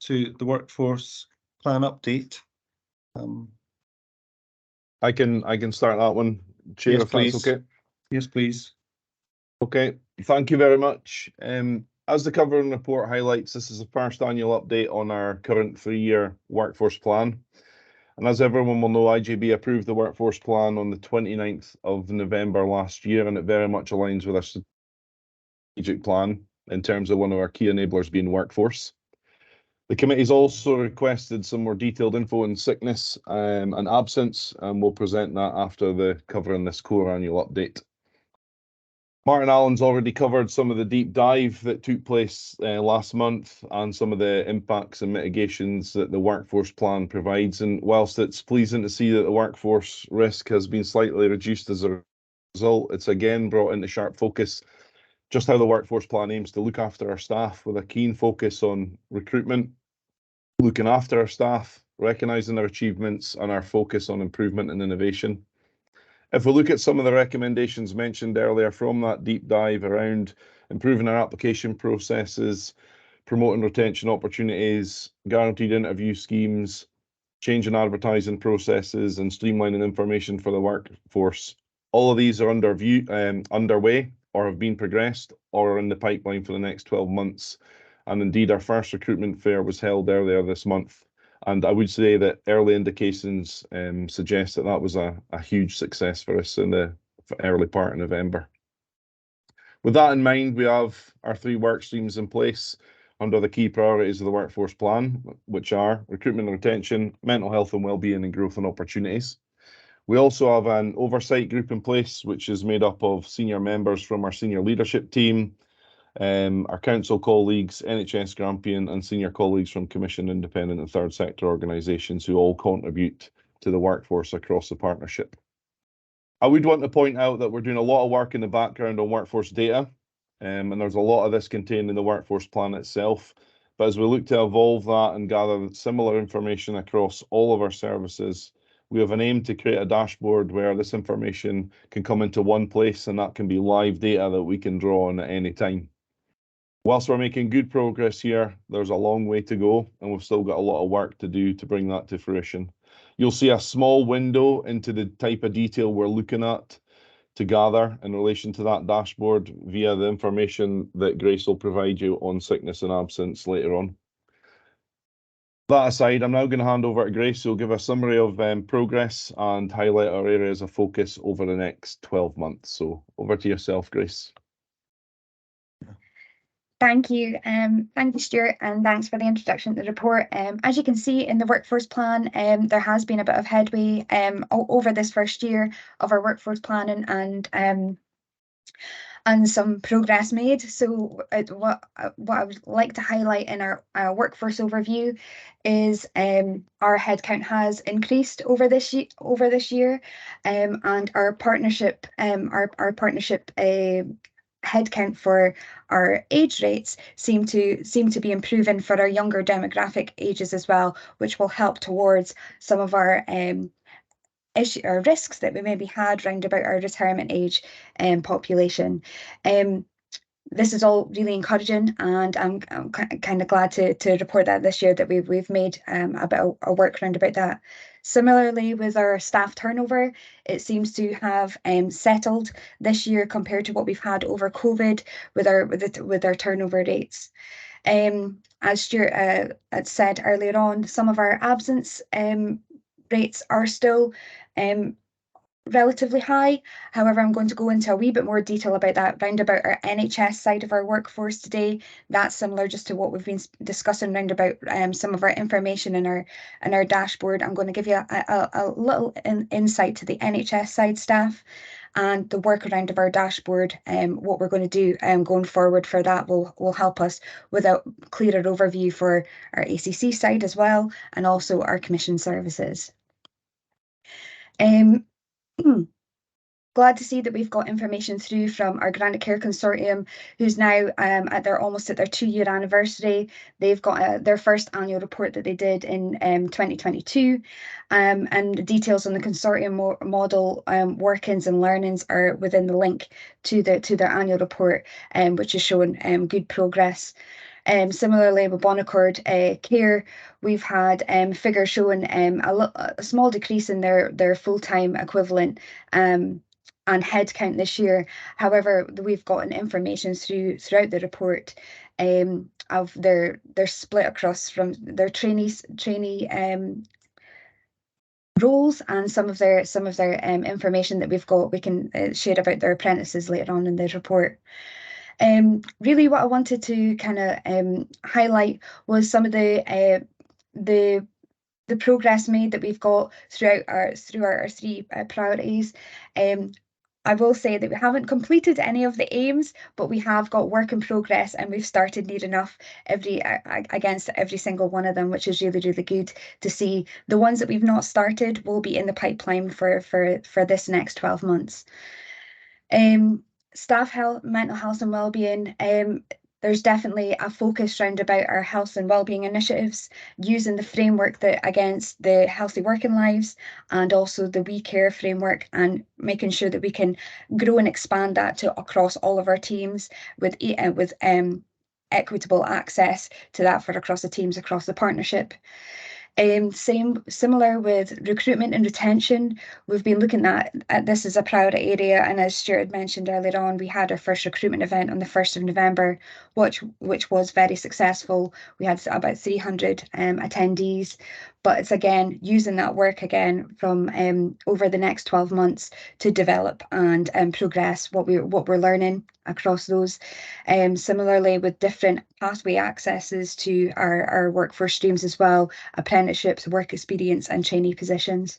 Speaker 1: to the workforce plan update.
Speaker 10: I can start that one, Chair,
Speaker 1: Yes,
Speaker 10: if
Speaker 1: please.
Speaker 10: that's okay.
Speaker 1: Yes, please.
Speaker 10: Okay, thank you very much. As the covering report highlights, this is the first annual update on our current 3-year workforce plan. And as everyone will know, IJB approved the workforce plan on the 29th of November last year, and it very much aligns with our strategic plan in terms of one of our key enablers being workforce. The committee's also requested some more detailed info on sickness and absence, and we'll present that after the covering this core annual update. Martin Allen's already covered some of the deep dive that took place last month and some of the impacts and mitigations that the workforce plan provides. And whilst it's pleasing to see that the workforce risk has been slightly reduced as a result, it's again brought into sharp focus just how the workforce plan aims to look after our staff with a keen focus on recruitment, looking after our staff, recognising their achievements and our focus on improvement and innovation. If we look at some of the recommendations mentioned earlier from that deep dive around improving our application processes, promoting retention opportunities, guaranteed interview schemes, changing advertising processes and streamlining information for the workforce, all of these are underway or have been progressed or are in the pipeline for the next 12 months. And indeed, our first recruitment fair was held earlier this month. And I would say that early indications suggest that was a huge success for us in the early part of November. With that in mind, we have our 3 work streams in place under the key priorities of the workforce plan, which are recruitment and retention, mental health and wellbeing, and growth and opportunities. We also have an oversight group in place, which is made up of senior members from our senior leadership team, our council colleagues, NHS Grampian, and senior colleagues from Commission, independent and third sector organisations who all contribute to the workforce across the partnership. I would want to point out that we're doing a lot of work in the background on workforce data, and there's a lot of this contained in the workforce plan itself. But as we look to evolve that and gather similar information across all of our services, we have an aim to create a dashboard where this information can come into one place, and that can be live data that we can draw on at any time. Whilst we're making good progress here, there's a long way to go, and we've still got a lot of work to do to bring that to fruition. You'll see a small window into the type of detail we're looking at to gather in relation to that dashboard via the information that Grace will provide you on sickness and absence later on. That aside, I'm now going to hand over to Grace, who will give a summary of progress and highlight our areas of focus over the next 12 months. So over to yourself, Grace.
Speaker 13: Thank you, Stuart, and thanks for the introduction to the report. As you can see in the workforce plan, there has been a bit of headway over this first year of our workforce planning and some progress made. So what I would like to highlight in our workforce overview is our headcount has increased over this year, and our partnership headcount for our age rates seem to be improving for our younger demographic ages as well, which will help towards some of our issue or risks that we maybe had round about our retirement age population. This is all really encouraging, and I'm kind of glad to report that this year that we've made a bit of work around about that. Similarly, with our staff turnover, it seems to have settled this year compared to what we've had over COVID with our turnover rates. As Stuart had said earlier on, some of our absence rates are still relatively high. However, I'm going to go into a wee bit more detail about that round about our NHS side of our workforce today. That's similar just to what we've been discussing round about some of our information in our dashboard. I'm going to give you a little insight to the NHS side staff and the work around of our dashboard. What we're going to do going forward for that will help us with a clearer overview for our ACC side as well, and also our commission services. Glad to see that we've got information through from our Granite Care Consortium, who's now almost at their 2-year anniversary. They've got their first annual report that they did in 2022, and the details on the consortium model workings and learnings are within the link to their annual report, which is showing good progress. Similarly, with Bonaccord Care, we've had figures showing a small decrease in their full-time equivalent and headcount this year. However, we've gotten information throughout the report of their split across from their trainee roles, and some of their information that we can share about their apprentices later on in the report. Really what I wanted to kind of highlight was some of the progress made that we've got through our 3 priorities. I will say that we haven't completed any of the aims, but we have got work in progress, and we've started near enough against every single one of them, which is really, really good to see. The ones that we've not started will be in the pipeline for this next 12 months. Staff health, mental health and wellbeing. There's definitely a focus round about our health and wellbeing initiatives, using the framework that against the healthy working lives and also the We Care framework, and making sure that we can grow and expand that to across all of our teams with equitable access to that for across the teams, across the partnership. Similar with recruitment and retention, we've been looking at this as a priority area, and as Stuart mentioned earlier on, we had our first recruitment event on the 1st of November, which was very successful. We had about 300 attendees, but it's again using that work again from over the next 12 months to develop and progress what we're learning across those. Similarly, with different pathway accesses to our workforce streams as well, apprenticeships, work experience and trainee positions.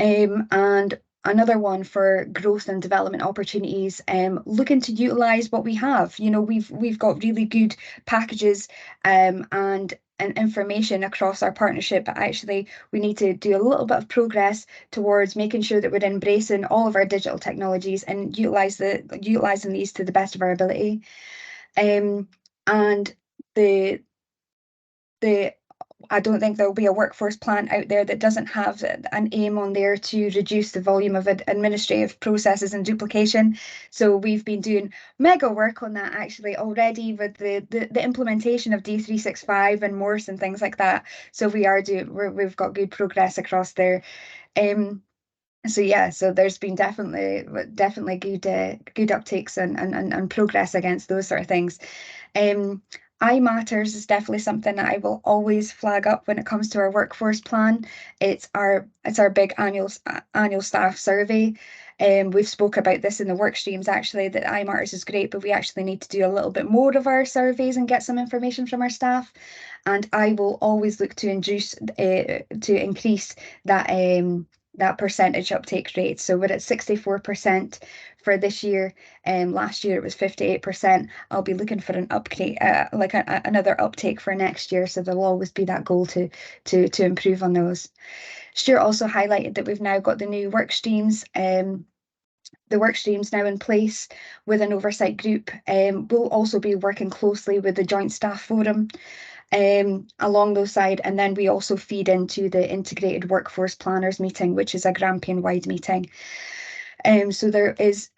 Speaker 13: And another one for growth and development opportunities, looking to utilise what we have. You know, we've got really good packages and information across our partnership, but actually we need to do a little bit of progress towards making sure that we're embracing all of our digital technologies and utilising these to the best of our ability. And the I don't think there'll be a workforce plan out there that doesn't have an aim on there to reduce the volume of administrative processes and duplication. So we've been doing mega work on that actually already with the implementation of D365 and Morse and things like that. So we've got good progress across there. So yeah, so there's been definitely good uptakes and progress against those sort of things. iMatters is definitely something that I will always flag up when it comes to our workforce plan. It's our big annual staff survey. We've spoke about this in the work streams actually, that iMatters is great, but we actually need to do a little bit more of our surveys and get some information from our staff. And I will always look to increase that percentage uptake rate. So we're at 64% for this year. Last year it was 58%. I'll be looking for an upgrade, another uptake for next year. So there'll always be that goal to improve on those. Stuart also highlighted that we've now got the new work streams The work streams now in place with an oversight group will also be working closely with the Joint Staff Forum along those side, and then we also feed into the Integrated Workforce Planners meeting, which is a Grampian-wide meeting. So there is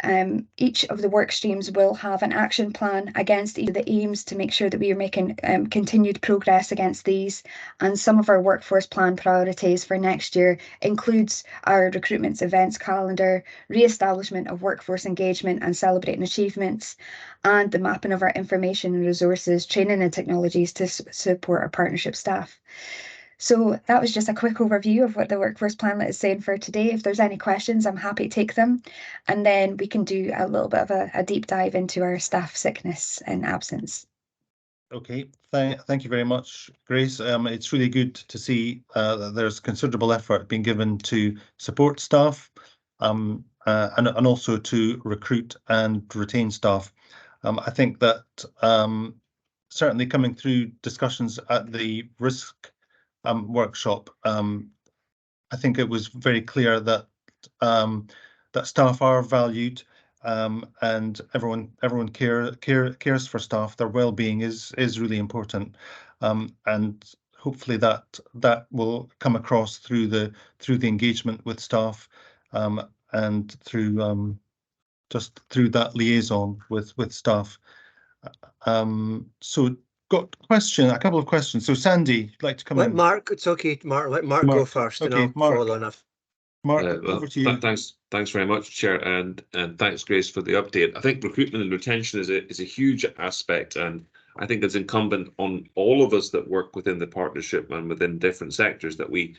Speaker 13: each of the work streams will have an action plan against each of the aims to make sure that we are making continued progress against these. And some of our workforce plan priorities for next year includes our recruitment events calendar, re-establishment of workforce engagement and celebrating achievements, and the mapping of our information and resources, training and technologies to support our partnership staff. So that was just a quick overview of what the workforce planlet is saying for today. If there's any questions, I'm happy to take them. And then we can do a little bit of a deep dive into our staff sickness and absence.
Speaker 1: Okay, thank you very much, Grace. It's really good to see that there's considerable effort being given to support staff and also to recruit and retain staff. I think that certainly coming through discussions at the risk workshop, I think it was very clear that that staff are valued, and everyone cares for staff. Their well-being is really important, and hopefully that will come across through the engagement with staff, and through just through that liaison with staff. So got a couple of questions. So Sandy, you'd like to come in?
Speaker 11: Mark, it's okay, Mark. Let Mark go first, and I'll follow on.
Speaker 1: Mark,
Speaker 7: well,
Speaker 1: over to you.
Speaker 7: Thanks very much, Chair, and thanks, Grace, for the update. I think recruitment and retention is a huge aspect, and I think it's incumbent on all of us that work within the partnership and within different sectors that we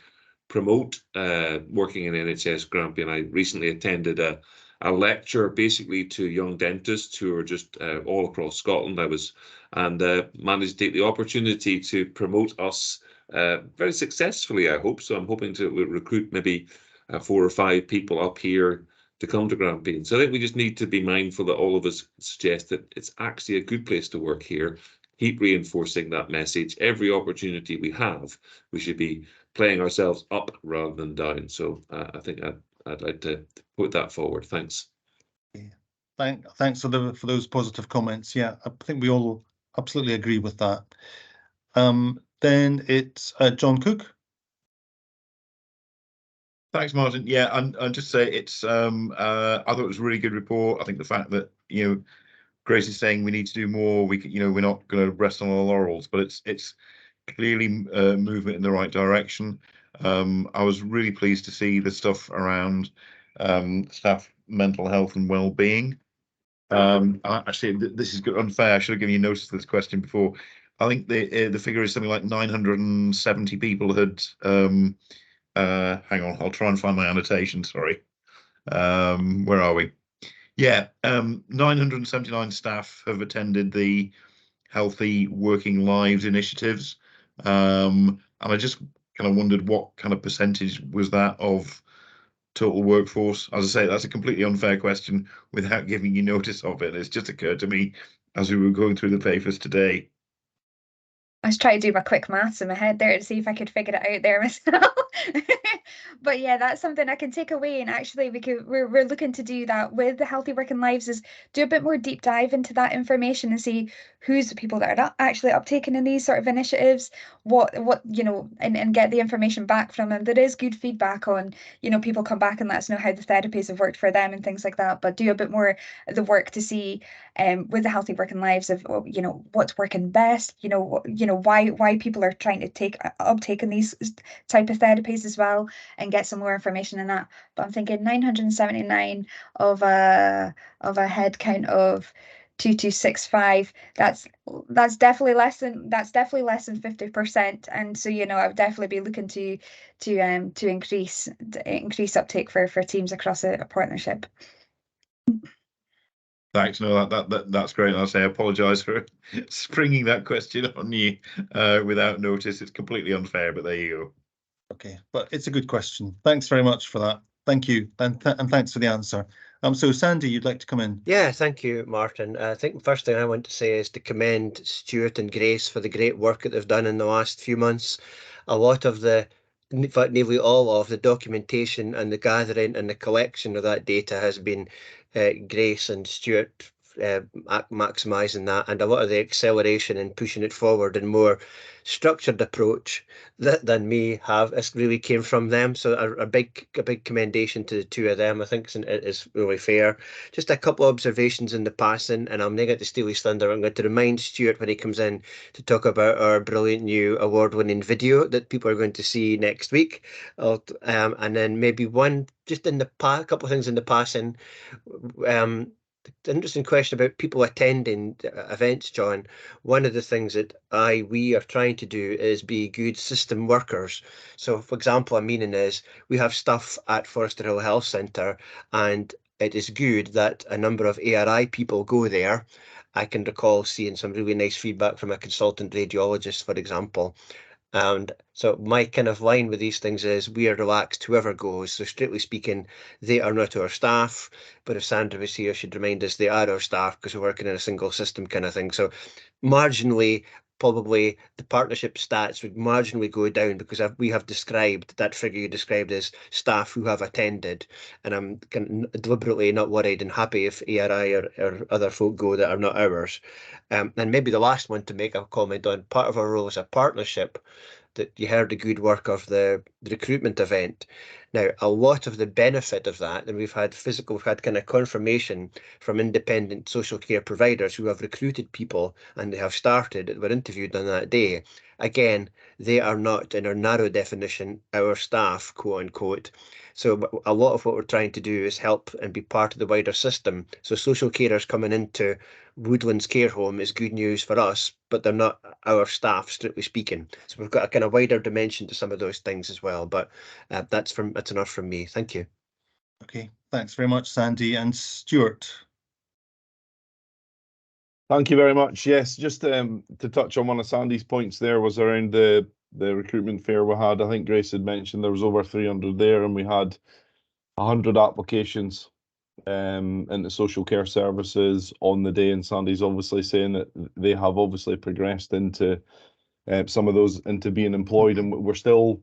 Speaker 7: promote working in NHS Grampian. I recently attended a lecture basically to young dentists who are just all across Scotland. And managed to take the opportunity to promote us very successfully, I hope. So I'm hoping to recruit maybe 4 or 5 people up here to come to Grampian. So I think we just need to be mindful that all of us suggest that it's actually a good place to work here. Keep reinforcing that message. Every opportunity we have, we should be playing ourselves up rather than down. So I think I'd like to put that forward. Thanks.
Speaker 1: Thanks for those positive comments. Yeah, I think we all absolutely agree with that. Then it's John Cook.
Speaker 3: Thanks, Martin. Yeah, and just say it's I thought it was a really good report. I think the fact that Grace is saying we need to do more. We're not going to rest on our laurels, but it's clearly movement in the right direction. I was really pleased to see the stuff around staff mental health and well-being. Actually, this is unfair. I should have given you notice of this question before. I think the figure is something like 970 people had. Hang on, I'll try and find my annotation. Sorry. Where are we? Yeah, 979 staff have attended the Healthy Working Lives initiatives, and I just kind of wondered what kind of percentage was that of total workforce. As I say, that's a completely unfair question without giving you notice of it. It's just occurred to me as we were going through the papers today.
Speaker 13: I was trying to do my quick maths in my head there to see if I could figure it out there myself. But yeah, that's something I can take away, and actually we're looking to do that with the Healthy Working Lives, is do a bit more deep dive into that information and see who's the people that are not actually uptaking in these sort of initiatives, what and get the information back from them. There is good feedback on, people come back and let us know how the therapies have worked for them and things like that, but do a bit more of the work to see with the Healthy Working Lives of what's working best, why people are trying to uptake in these type of therapies as well, and get some more information in that. But I'm thinking 979 of a head count of 2265. That's definitely less than 50%. And so I would definitely be looking to increase uptake for teams across a partnership.
Speaker 3: Thanks. No, that's great. And I'll say I apologise for springing that question on you without notice. It's completely unfair, but there you go.
Speaker 1: Okay, but it's a good question. Thanks very much for that. Thank you, and thanks for the answer. So Sandy, you'd like to come in?
Speaker 11: Yeah, thank you, Martin. I think the first thing I want to say is to commend Stuart and Grace for the great work that they've done in the last few months. A lot of the in fact, nearly all of the documentation and the gathering and the collection of that data has been Grace and Stuart maximising that, and a lot of the acceleration and pushing it forward and more structured approach than me have. This really came from them, so a big commendation to the two of them. I think it is really fair. Just a couple of observations in the passing, and I'm not going to steal his thunder. I'm going to remind Stuart when he comes in to talk about our brilliant new award-winning video that people are going to see next week. And then maybe one just in the couple of things in the passing. The interesting question about people attending events, John. One of the things that we are trying to do is be good system workers. So, for example, I'm meaning is we have stuff at Forester Hill Health Centre, and it is good that a number of ARI people go there. I can recall seeing some really nice feedback from a consultant radiologist, for example. And so my kind of line with these things is we are relaxed whoever goes. So strictly speaking, they are not our staff. But if Sandra was here, she'd remind us they are our staff because we're working in a single system kind of thing. So marginally, probably the partnership stats would marginally go down because we have described that figure you described as staff who have attended. And I'm deliberately not worried and happy if ARI or other folk go that are not ours. And maybe the last one to make a comment on, part of our role as a partnership, that you heard the good work of the recruitment event. Now, a lot of the benefit of that, and we've had kind of confirmation from independent social care providers who have recruited people and they have started, that were interviewed on that day. Again, they are not, in our narrow definition, our staff, quote unquote. So a lot of what we're trying to do is help and be part of the wider system. So social carers coming into Woodlands Care Home is good news for us, but they're not our staff, strictly speaking. So we've got a kind of wider dimension to some of those things as well. But that's enough from me. Thank you.
Speaker 1: Okay, thanks very much, Sandy. And Stuart.
Speaker 10: Thank you very much. Yes, just to touch on one of Sandy's points there was around the recruitment fair we had. I think Grace had mentioned there was over 300 there, and we had 100 applications into social care services on the day. And Sandy's obviously saying that they have obviously progressed into some of those into being employed, and we're still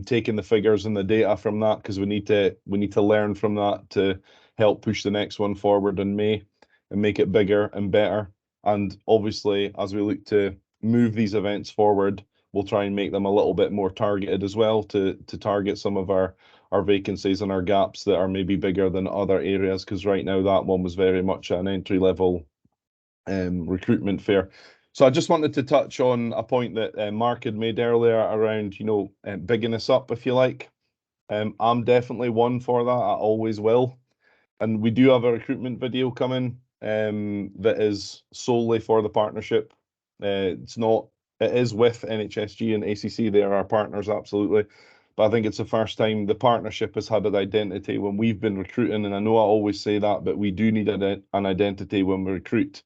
Speaker 10: taking the figures and the data from that because we need to learn from that to help push the next one forward in May and make it bigger and better. And obviously, as we look to move these events forward, we'll try and make them a little bit more targeted as well to target some of our vacancies and our gaps that are maybe bigger than other areas, because right now that one was very much an entry level recruitment fair. So I just wanted to touch on a point that Mark had made earlier around, bigging this up, if you like. I'm definitely one for that. I always will. And we do have a recruitment video coming that is solely for the partnership. It is with NHSG and ACC. They are our partners, absolutely. But I think it's the first time the partnership has had an identity when we've been recruiting. And I know I always say that, but we do need an identity when we recruit.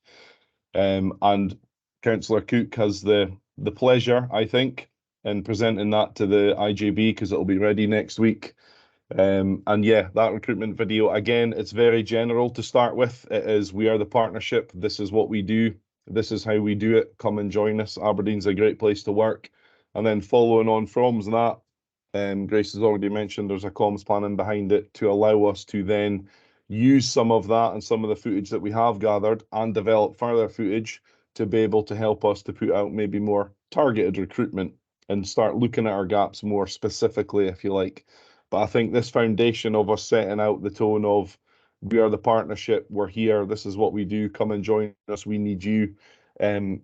Speaker 10: And Councillor Cook has the pleasure, I think, in presenting that to the IJB because it'll be ready next week. And yeah, that recruitment video, again, it's very general to start with. It is, we are the partnership. This is what we do. This is how we do it. Come and join us. Aberdeen's a great place to work. And then following on from that, Grace has already mentioned there's a comms planning behind it to allow us to then use some of that and some of the footage that we have gathered and develop further footage to be able to help us to put out maybe more targeted recruitment and start looking at our gaps more specifically, if you like. But I think this foundation of us setting out the tone of we are the partnership, we're here, this is what we do, come and join us, we need you,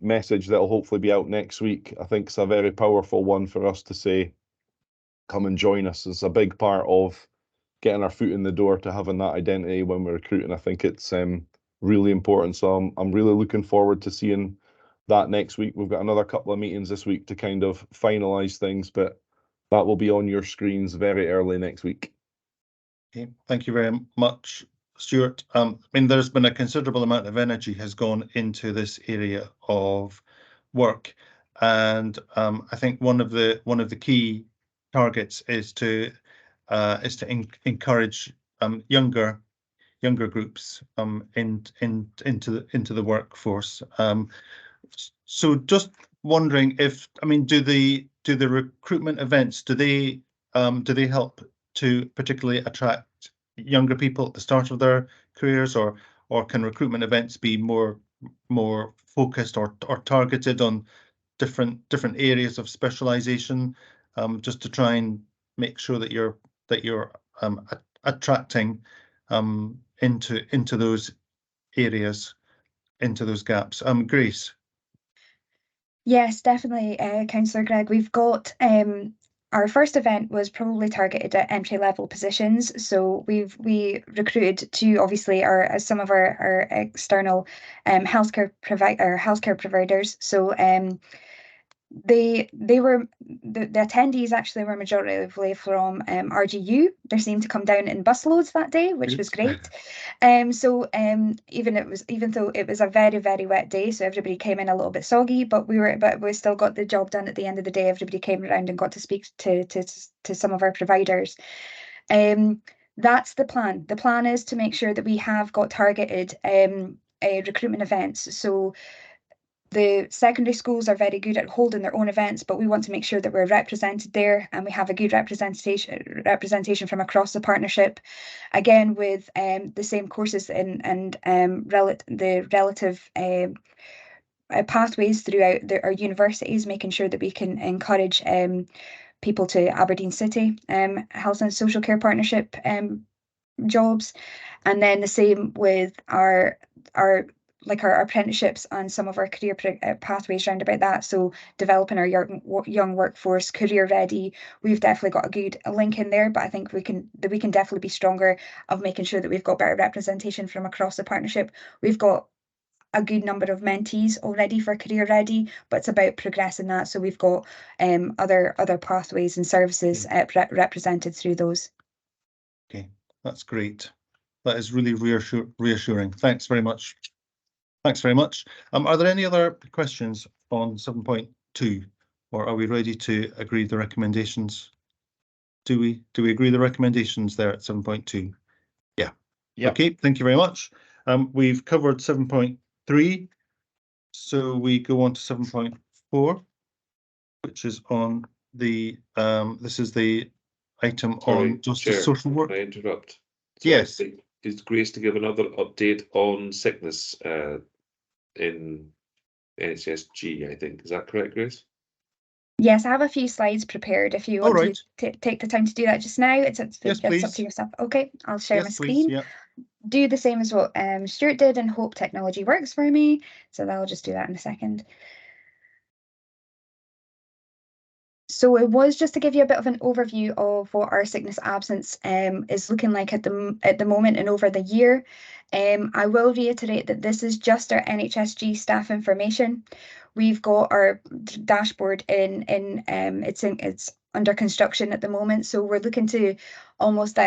Speaker 10: message that will hopefully be out next week, I think is a very powerful one for us to say, come and join us. It's a big part of getting our foot in the door to having that identity when we're recruiting. I think it's really important. So I'm really looking forward to seeing that next week. We've got another couple of meetings this week to kind of finalise things, but that will be on your screens very early next week.
Speaker 1: Okay, thank you very much, Stuart. I mean, there's been a considerable amount of energy has gone into this area of work, and I think one of the key targets is to encourage younger groups into the workforce. So just wondering if, I mean, do the do the recruitment events, do they help to particularly attract younger people at the start of their careers, or can recruitment events be more focused or targeted on different areas of specialization, just to try and make sure that you're attracting into those areas, into those gaps. Grace.
Speaker 13: Yes, definitely, Councillor Gregg. We've got our first event was probably targeted at entry level positions. So we recruited to obviously some of our external healthcare providers. So the attendees actually were majority from RGU. They seemed to come down in busloads that day, which was great. Even though it was a very, very wet day, so everybody came in a little bit soggy, but we still got the job done at the end of the day. Everybody came around and got to speak to some of our providers. That's the plan. The plan is to make sure that we have got targeted recruitment events. So the secondary schools are very good at holding their own events, but we want to make sure that we're represented there and we have a good representation from across the partnership. Again, with the same courses and the relative pathways throughout our universities, making sure that we can encourage people to Aberdeen City Health and Social Care Partnership jobs, and then the same with our apprenticeships and some of our career pathways round about that. So developing our young workforce, career ready. We've definitely got a good link in there, but I think we can definitely be stronger of making sure that we've got better representation from across the partnership. We've got a good number of mentees already for career ready, but it's about progressing that. So we've got other pathways and services represented through those.
Speaker 1: Okay, that's great. That is really reassuring. Thanks very much. Thanks very much. Are there any other questions on 7.2, or are we ready to agree the recommendations? Do we agree the recommendations there at 7.2? Yeah. Okay, thank you very much. We've covered 7.3, so we go on to 7.4, which is on the this is the item on justice social work.
Speaker 7: Can I interrupt?
Speaker 1: Yes.
Speaker 7: Is Grace to give another update on sickness in NHSG, I think. Is that correct, Grace?
Speaker 13: Yes, I have a few slides prepared if you want to take the time to do that just now. It's up to yourself. Okay, I'll share my screen.
Speaker 1: Please, yeah.
Speaker 13: Do the same as what Stuart did and hope technology works for me. So I'll just do that in a second. So it was just to give you a bit of an overview of what our sickness absence is looking like at the moment and over the year. I will reiterate that this is just our NHSG staff information. We've got our dashboard it's under construction at the moment, so we're looking to almost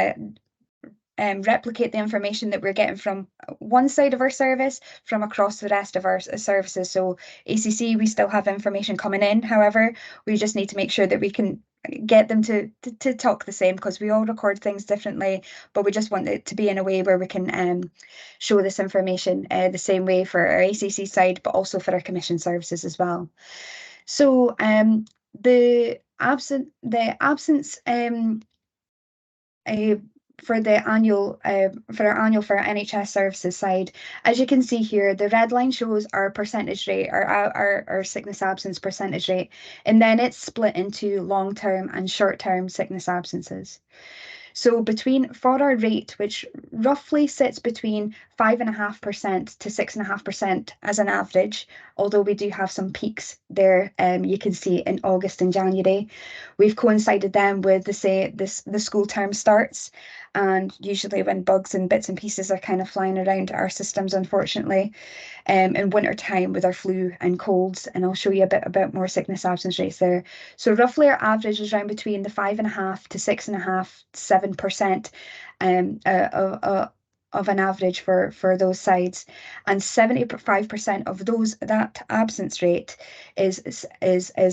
Speaker 13: replicate the information that we're getting from one side of our service from across the rest of our services. So ACC, we still have information coming in. However, we just need to make sure that we can get them to talk the same, because we all record things differently, but we just want it to be in a way where we can show this information the same way for our ACC side, but also for our commission services as well. So the absence for our annual for our NHS services side, as you can see here, the red line shows our percentage rate, our sickness absence percentage rate, and then it's split into long-term and short-term sickness absences. So for our rate, which roughly sits between 5.5% to 6.5% as an average, although we do have some peaks there, you can see in August and January. We've coincided them with the school term starts, and usually when bugs and bits and pieces are kind of flying around our systems, unfortunately, in winter time with our flu and colds, and I'll show you a bit more sickness absence rates there. So roughly our average is around between the 5.5 to 6.5, 7% of an average for those sides, and 75% of that absence rate is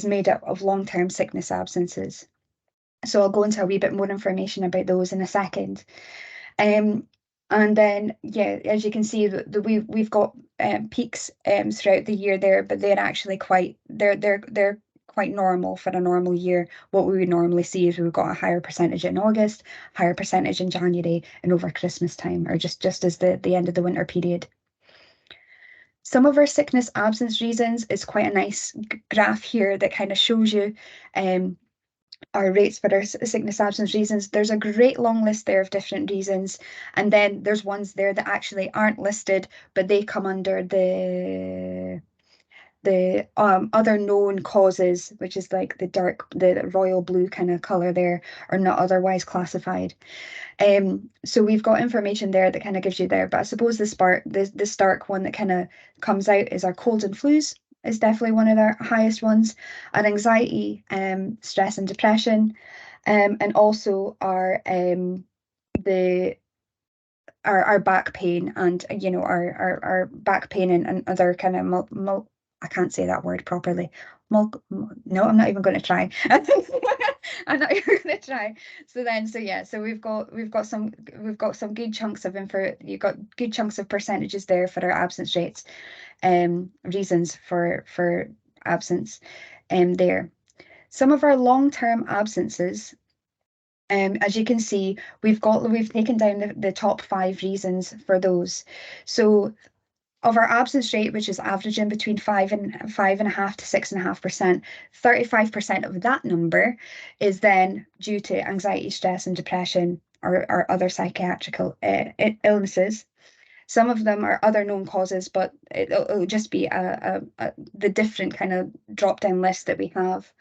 Speaker 13: made up of long-term sickness absences. So I'll go into a wee bit more information about those in a second. And then, yeah, as you can see, we've got peaks throughout the year there, but they're actually quite quite normal for a normal year. What we would normally see is we've got a higher percentage in August, higher percentage in January, and over Christmas time, or just as the end of the winter period. Some of our sickness absence reasons is quite a nice graph here that kind of shows you our rates for our sickness absence reasons. There's a great long list there of different reasons, and then there's ones there that actually aren't listed, but they come under the other known causes, which is like the royal blue kind of color there, are not otherwise classified. So we've got information there that kind of gives you there, but I suppose the stark one that kind of comes out is our colds and flus is definitely one of the highest ones, our anxiety, stress and depression, and also our back pain, and our back pain and other kind of I can't say that word properly. No, I'm not even going to try. I'm not even going to try. So we've got some good chunks of info. You've got good chunks of percentages there for our absence rates, reasons for absence, there. Some of our long-term absences, as you can see, we've taken down the top 5 reasons for those. So of our absence rate, which is averaging between 5.5% to 6.5%, 35% of that number is then due to anxiety, stress, and depression, or other psychiatric illnesses. Some of them are other known causes, but it'll just be the different kind of drop-down list that we have.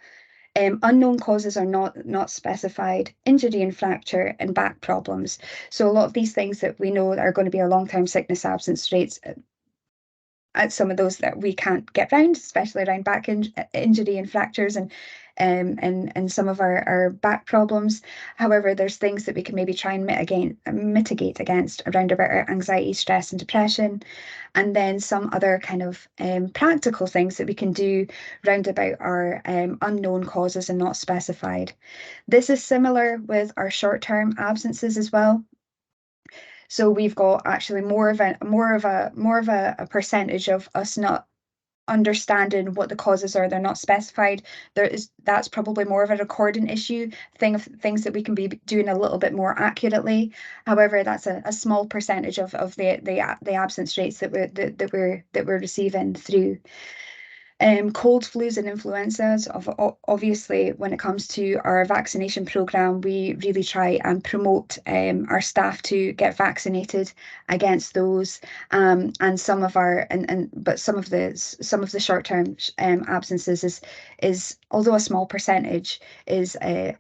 Speaker 13: Unknown causes are not specified, injury and fracture, and back problems. So a lot of these things that we know are going to be our long-term sickness absence rates, at some of those that we can't get round, especially around back injury and fractures and some of our back problems. However, there's things that we can maybe try and mitigate against around about our anxiety, stress, and depression, and then some other kind of practical things that we can do round about our unknown causes and not specified. This is similar with our short-term absences as well. So we've got actually more of a percentage of us not understanding what the causes are. They're not specified. That's probably more of a recording issue, things that we can be doing a little bit more accurately. However, that's a small percentage of the absence rates that we're receiving through. Cold, flus, and influenzas. Obviously, when it comes to our vaccination program, we really try and promote our staff to get vaccinated against those. And some of the short-term absences is although a small percentage, is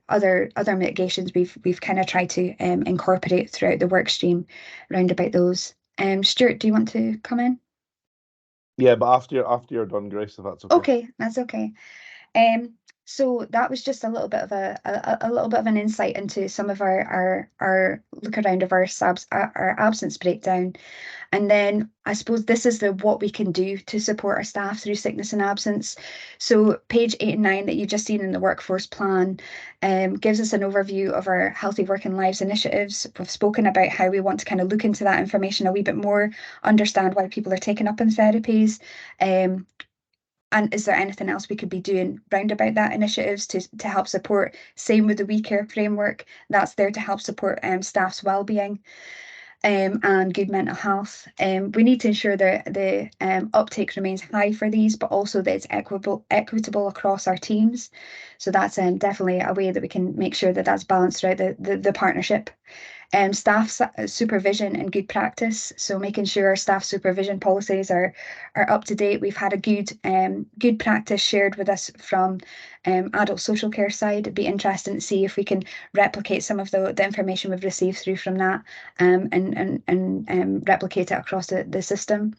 Speaker 13: other mitigations we've kind of tried to incorporate throughout the work stream round about those. Stuart, do you want to come in?
Speaker 10: Yeah, but after you're done, Grace, if that's okay.
Speaker 13: Okay, that's okay. So that was just a little bit of an insight into some of our look around of our absence breakdown. And then I suppose this is what we can do to support our staff through sickness and absence. So page 8 and 9 that you've just seen in the workforce plan gives us an overview of our Healthy Working Lives initiatives. We've spoken about how we want to kind of look into that information a wee bit more, understand why people are taking up in therapies, and is there anything else we could be doing round about that initiatives to help support? Same with the We Care framework, that's there to help support staff's wellbeing and good mental health. We need to ensure that the uptake remains high for these, but also that it's equitable across our teams. So that's definitely a way that we can make sure that that's balanced throughout the partnership. Staff supervision and good practice. So making sure our staff supervision policies are up to date. We've had a good practice shared with us from adult social care side. It'd be interesting to see if we can replicate some of the information we've received through from that and replicate it across the system.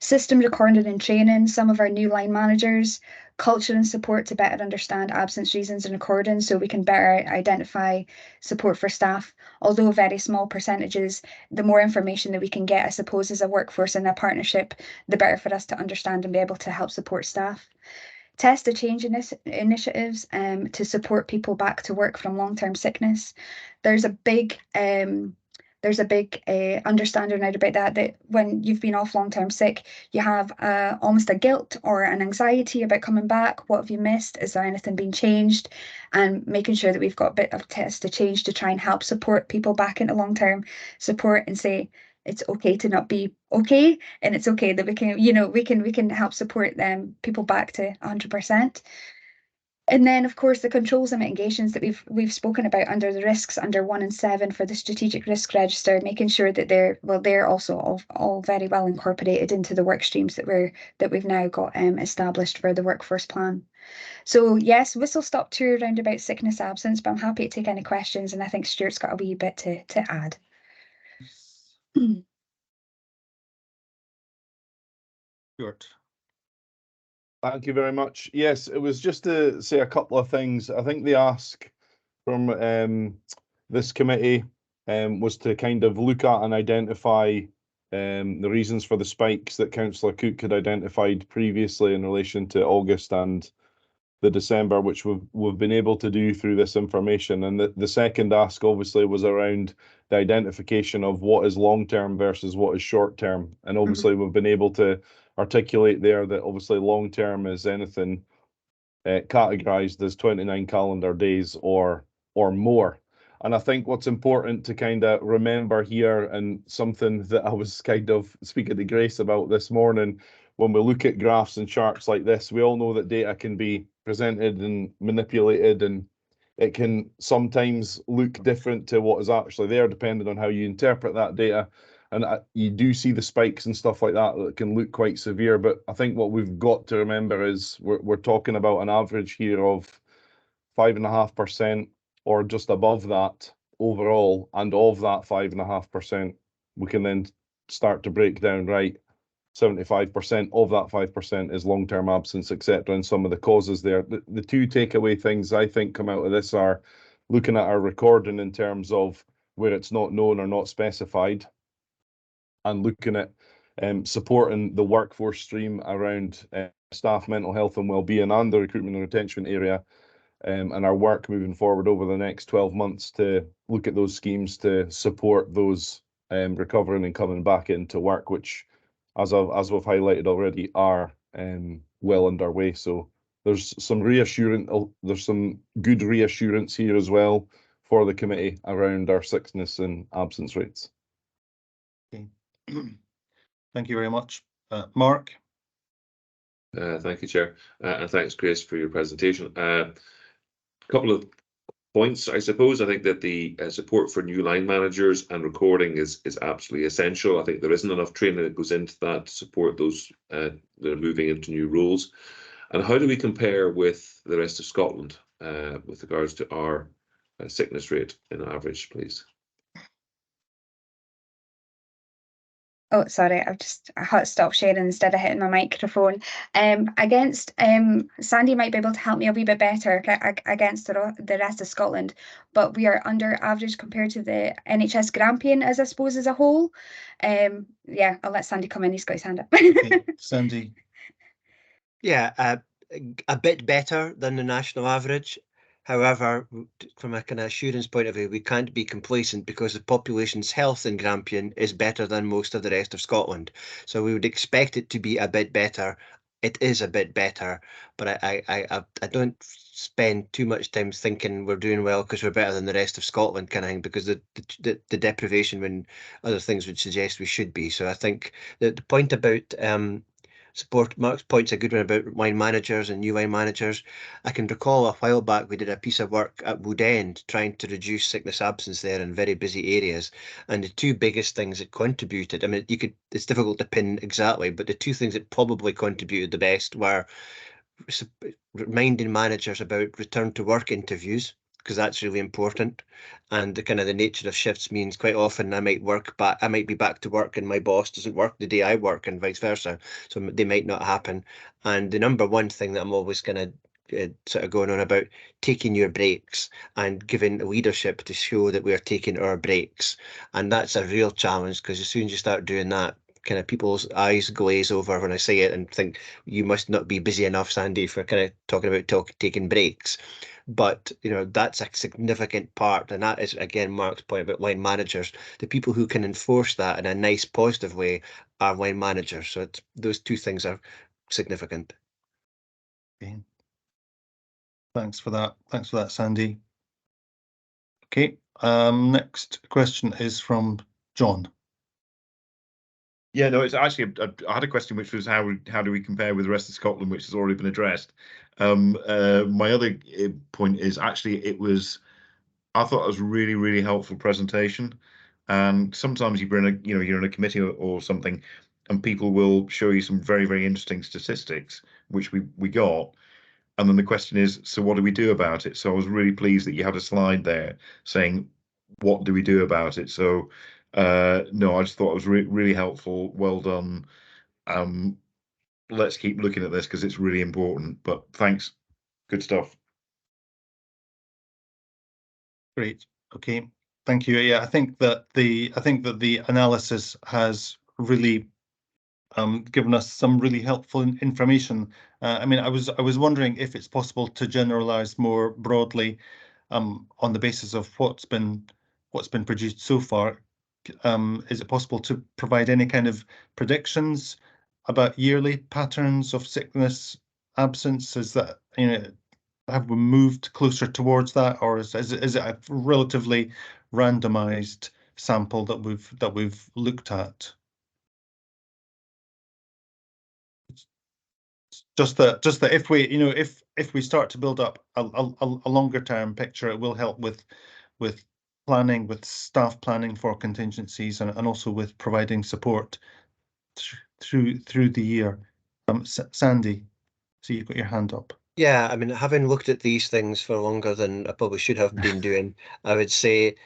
Speaker 13: System recording and training some of our new line managers, culture and support to better understand absence reasons and recording so we can better identify support for staff. Although very small percentages, the more information that we can get, I suppose, as a workforce and a partnership, the better for us to understand and be able to help support staff. Test the change initiatives to support people back to work from long-term sickness. There's a big there's a big understanding now about that when you've been off long-term sick, you have almost a guilt or an anxiety about coming back. What have you missed? Is there anything being changed? And making sure that we've got a bit of tests to change to try and help support people back into long-term support and say, it's okay to not be okay, and it's okay that we can help support them people back to 100%. And then, of course, the controls and mitigations that we've spoken about under the risks under 1 and 7 for the strategic risk register, making sure that they're also all very well incorporated into the work streams that we've now got established for the workforce plan. So yes, whistle stop tour around about sickness absence, but I'm happy to take any questions, and I think Stuart's got a wee bit to add.
Speaker 1: Stuart.
Speaker 10: Thank you very much. Yes, it was just to say a couple of things. I think the ask from this committee was to kind of look at and identify the reasons for the spikes that Councillor Cook had identified previously in relation to August and the December, which we've been able to do through this information. And the second ask obviously was around the identification of what is long-term versus what is short-term. And obviously we've been able to articulate there that obviously long-term is anything categorized as 29 calendar days or more. And I think what's important to kind of remember here, and something that I was kind of speaking to Grace about this morning, when we look at graphs and charts like this, we all know that data can be presented and manipulated, and it can sometimes look different to what is actually there, depending on how you interpret that data. And you do see the spikes and stuff like that that can look quite severe. But I think what we've got to remember is we're talking about an average here of 5.5% or just above that overall. And of that 5.5%, we can then start to break down, right, 75% of that 5% is long-term absence, etc., and some of the causes there. The two takeaway things I think come out of this are looking at our recording in terms of where it's not known or not specified, and looking at supporting the workforce stream around staff mental health and wellbeing and the recruitment and retention area, and our work moving forward over the next 12 months to look at those schemes to support those recovering and coming back into work, which, as we've highlighted already, are well underway. So there's some good reassurance here as well for the committee around our sickness and absence rates.
Speaker 1: Okay. Thank you very much. Mark?
Speaker 7: Thank you, Chair. And thanks, Grace, for your presentation. A couple of points, I suppose. I think that the support for new line managers and recording is absolutely essential. I think there isn't enough training that goes into that to support those that are moving into new roles. And how do we compare with the rest of Scotland with regards to our sickness rate in average, please?
Speaker 13: Oh, sorry, I had to stop sharing instead of hitting my microphone. Sandy might be able to help me a wee bit better against the rest of Scotland, but we are under average compared to the NHS Grampian, as I suppose, as a whole. Yeah, I'll let Sandy come in. He's got his hand up.
Speaker 1: Okay, Sandy.
Speaker 11: Yeah, a bit better than the national average. However, from a kind of assurance point of view, we can't be complacent because the population's health in Grampian is better than most of the rest of Scotland. So we would expect it to be a bit better. It is a bit better, but I don't spend too much time thinking we're doing well because we're better than the rest of Scotland kind of thing, because the deprivation when other things would suggest we should be. So I think the point about support, Mark's point's a good one about line managers and new line managers. I can recall a while back we did a piece of work at Wood End trying to reduce sickness absence there in very busy areas, and the two biggest things that contributed, I mean, it's difficult to pin exactly, but the two things that probably contributed the best were reminding managers about return to work interviews, because that's really important. And the kind of the nature of shifts means quite often I might be back to work and my boss doesn't work the day I work, and vice versa. So they might not happen. And the number one thing that I'm always kind of sort of going on about, taking your breaks and giving leadership to show that we're taking our breaks. And that's a real challenge, because as soon as you start doing that, kind of people's eyes glaze over when I say it and think you must not be busy enough, Sandy, for kind of talking about taking breaks. But that's a significant part, and that is again Mark's point about line managers. The people who can enforce that in a nice, positive way are line managers. So those two things are significant.
Speaker 1: Okay. Thanks for that. Thanks for that, Sandy. Okay. Next question is from John.
Speaker 3: Yeah, no, it's actually I had a question which was how do we compare with the rest of Scotland, which has already been addressed. My other point is actually I thought it was a really, really helpful presentation. And sometimes you're in a committee or something, and people will show you some very, very interesting statistics, which we got. And then the question is, so what do we do about it? So I was really pleased that you had a slide there saying, what do we do about it? So no, I just thought it was really helpful. Well done. Let's keep looking at this because it's really important. But thanks. Good stuff.
Speaker 1: Great. Okay. Thank you. Yeah, I think that the analysis has really given us some really helpful information. I mean, I was wondering if it's possible to generalize more broadly on the basis of what's been produced so far. Is it possible to provide any kind of predictions about yearly patterns of sickness, absence? Is that, have we moved closer towards that, or is it a relatively randomized sample that we've looked at? Just that if we if we start to build up a longer term picture, it will help with planning, with staff planning for contingencies, and also with providing support through the year. Sandy, so you've got your hand up.
Speaker 11: Yeah, I mean, having looked at these things for longer than I probably should have been doing, I would say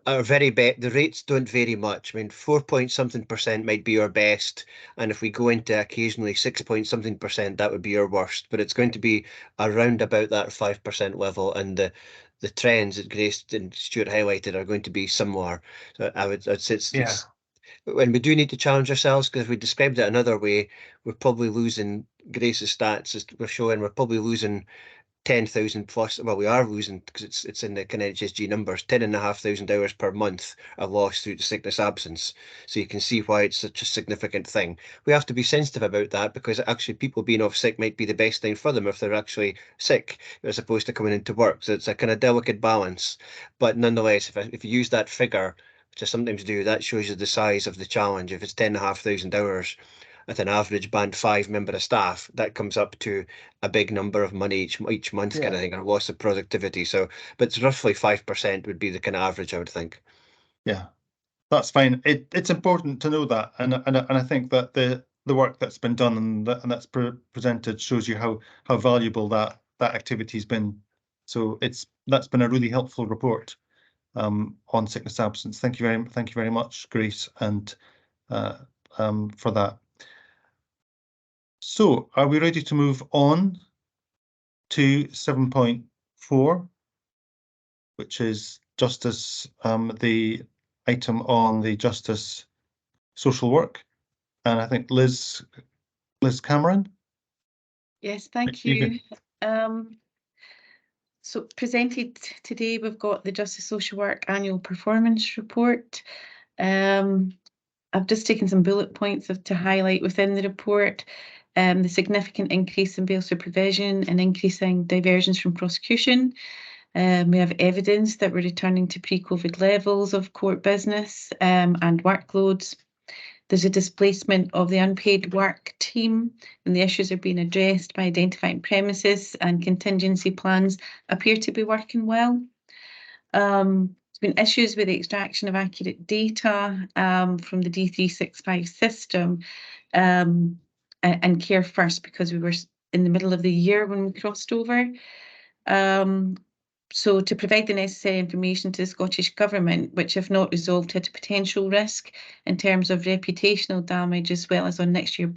Speaker 11: the rates don't vary much. I mean, 4-point-something% might be our best, and if we go into occasionally 6-point-something%, that would be our worst. But it's going to be around about that 5% level, and the trends that Grace and Stuart highlighted are going to be similar. So I'd say it's when we do need to challenge ourselves, because if we described it another way, we're probably losing Grace's stats as we're showing. We're probably losing 10,000 plus. Well, we are losing because it's in the kind of HSG numbers. 10,500 hours per month are lost due to sickness absence. So you can see why it's such a significant thing. We have to be sensitive about that because actually people being off sick might be the best thing for them if they're actually sick as opposed to coming into work. So it's a kind of delicate balance. But nonetheless, if you use that figure, which I sometimes do, that shows you the size of the challenge. If it's 10,500 hours at an average band 5 member of staff, that comes up to a big number of money each month, kind of thing, or loss of productivity. So, but it's roughly 5% would be the kind of average, I would think.
Speaker 1: Yeah, that's fine. It's important to know that, and I think that the work that's been done and that's presented shows you how valuable that activity's been. So that's been a really helpful report on sickness absence. Thank you very much, Grace, and for that. So, are we ready to move on to 7.4, which is justice, the item on the justice social work? And I think Liz Cameron.
Speaker 14: Yes, thank you. So presented today, we've got the Justice Social Work Annual Performance Report. I've just taken some bullet points to highlight within the report. The significant increase in bail supervision and increasing diversions from prosecution. We have evidence that we're returning to pre-COVID levels of court business and workloads. There's a displacement of the unpaid work team, and the issues are being addressed by identifying premises, and contingency plans appear to be working well. There's been issues with the extraction of accurate data from the D365 system and Care First, because we were in the middle of the year when we crossed over. So to provide the necessary information to the Scottish Government, which if not resolved had a potential risk in terms of reputational damage as well as on next year's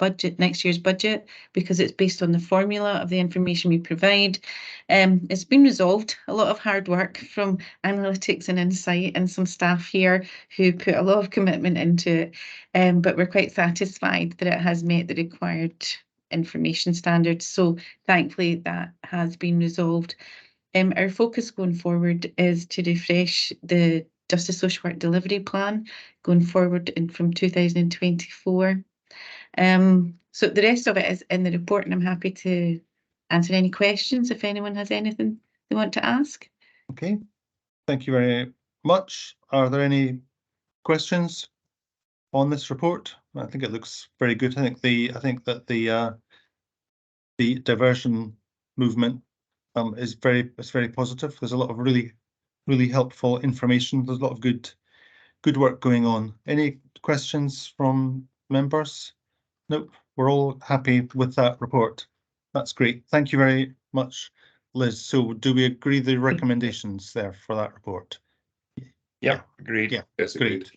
Speaker 14: budget, because it's based on the formula of the information we provide. It's been resolved. A lot of hard work from analytics and insight and some staff here who put a lot of commitment into it, but we're quite satisfied that it has met the required information standards. So thankfully that has been resolved. Our focus going forward is to refresh the Justice Social Work Delivery Plan going forward from 2024. So the rest of it is in the report, and I'm happy to answer any questions if anyone has anything they want to ask.
Speaker 1: Okay, thank you very much. Are there any questions on this report? I think it looks very good. I think that the diversion movement is very positive. There's a lot of really helpful information. There's a lot of good work going on. Any questions from members? Nope, we're all happy with that report. That's great. Thank you very much, Liz. So do we agree the recommendations there for that report?
Speaker 3: Yeah, agreed.
Speaker 1: Yeah,
Speaker 7: Yes,
Speaker 1: great.
Speaker 7: agreed.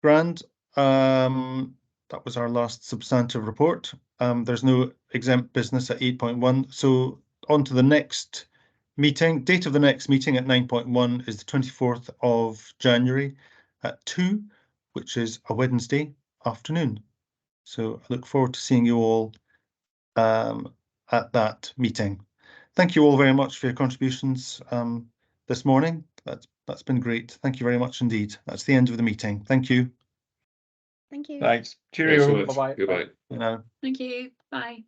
Speaker 1: Grand. That was our last substantive report. There's no exempt business at 8.1. So on to the next meeting. Date of the next meeting at 9.1 is the 24th of January at 2, which is a Wednesday afternoon. So I look forward to seeing you all at that meeting. Thank you all very much for your contributions this morning. That's been great. Thank you very much indeed. That's the end of the meeting. Thank you.
Speaker 13: Thank you.
Speaker 3: Thanks.
Speaker 7: Thanks so
Speaker 3: Cheerio.
Speaker 7: much.
Speaker 4: Bye-bye.
Speaker 7: Goodbye.
Speaker 1: You know.
Speaker 5: Thank you. Bye.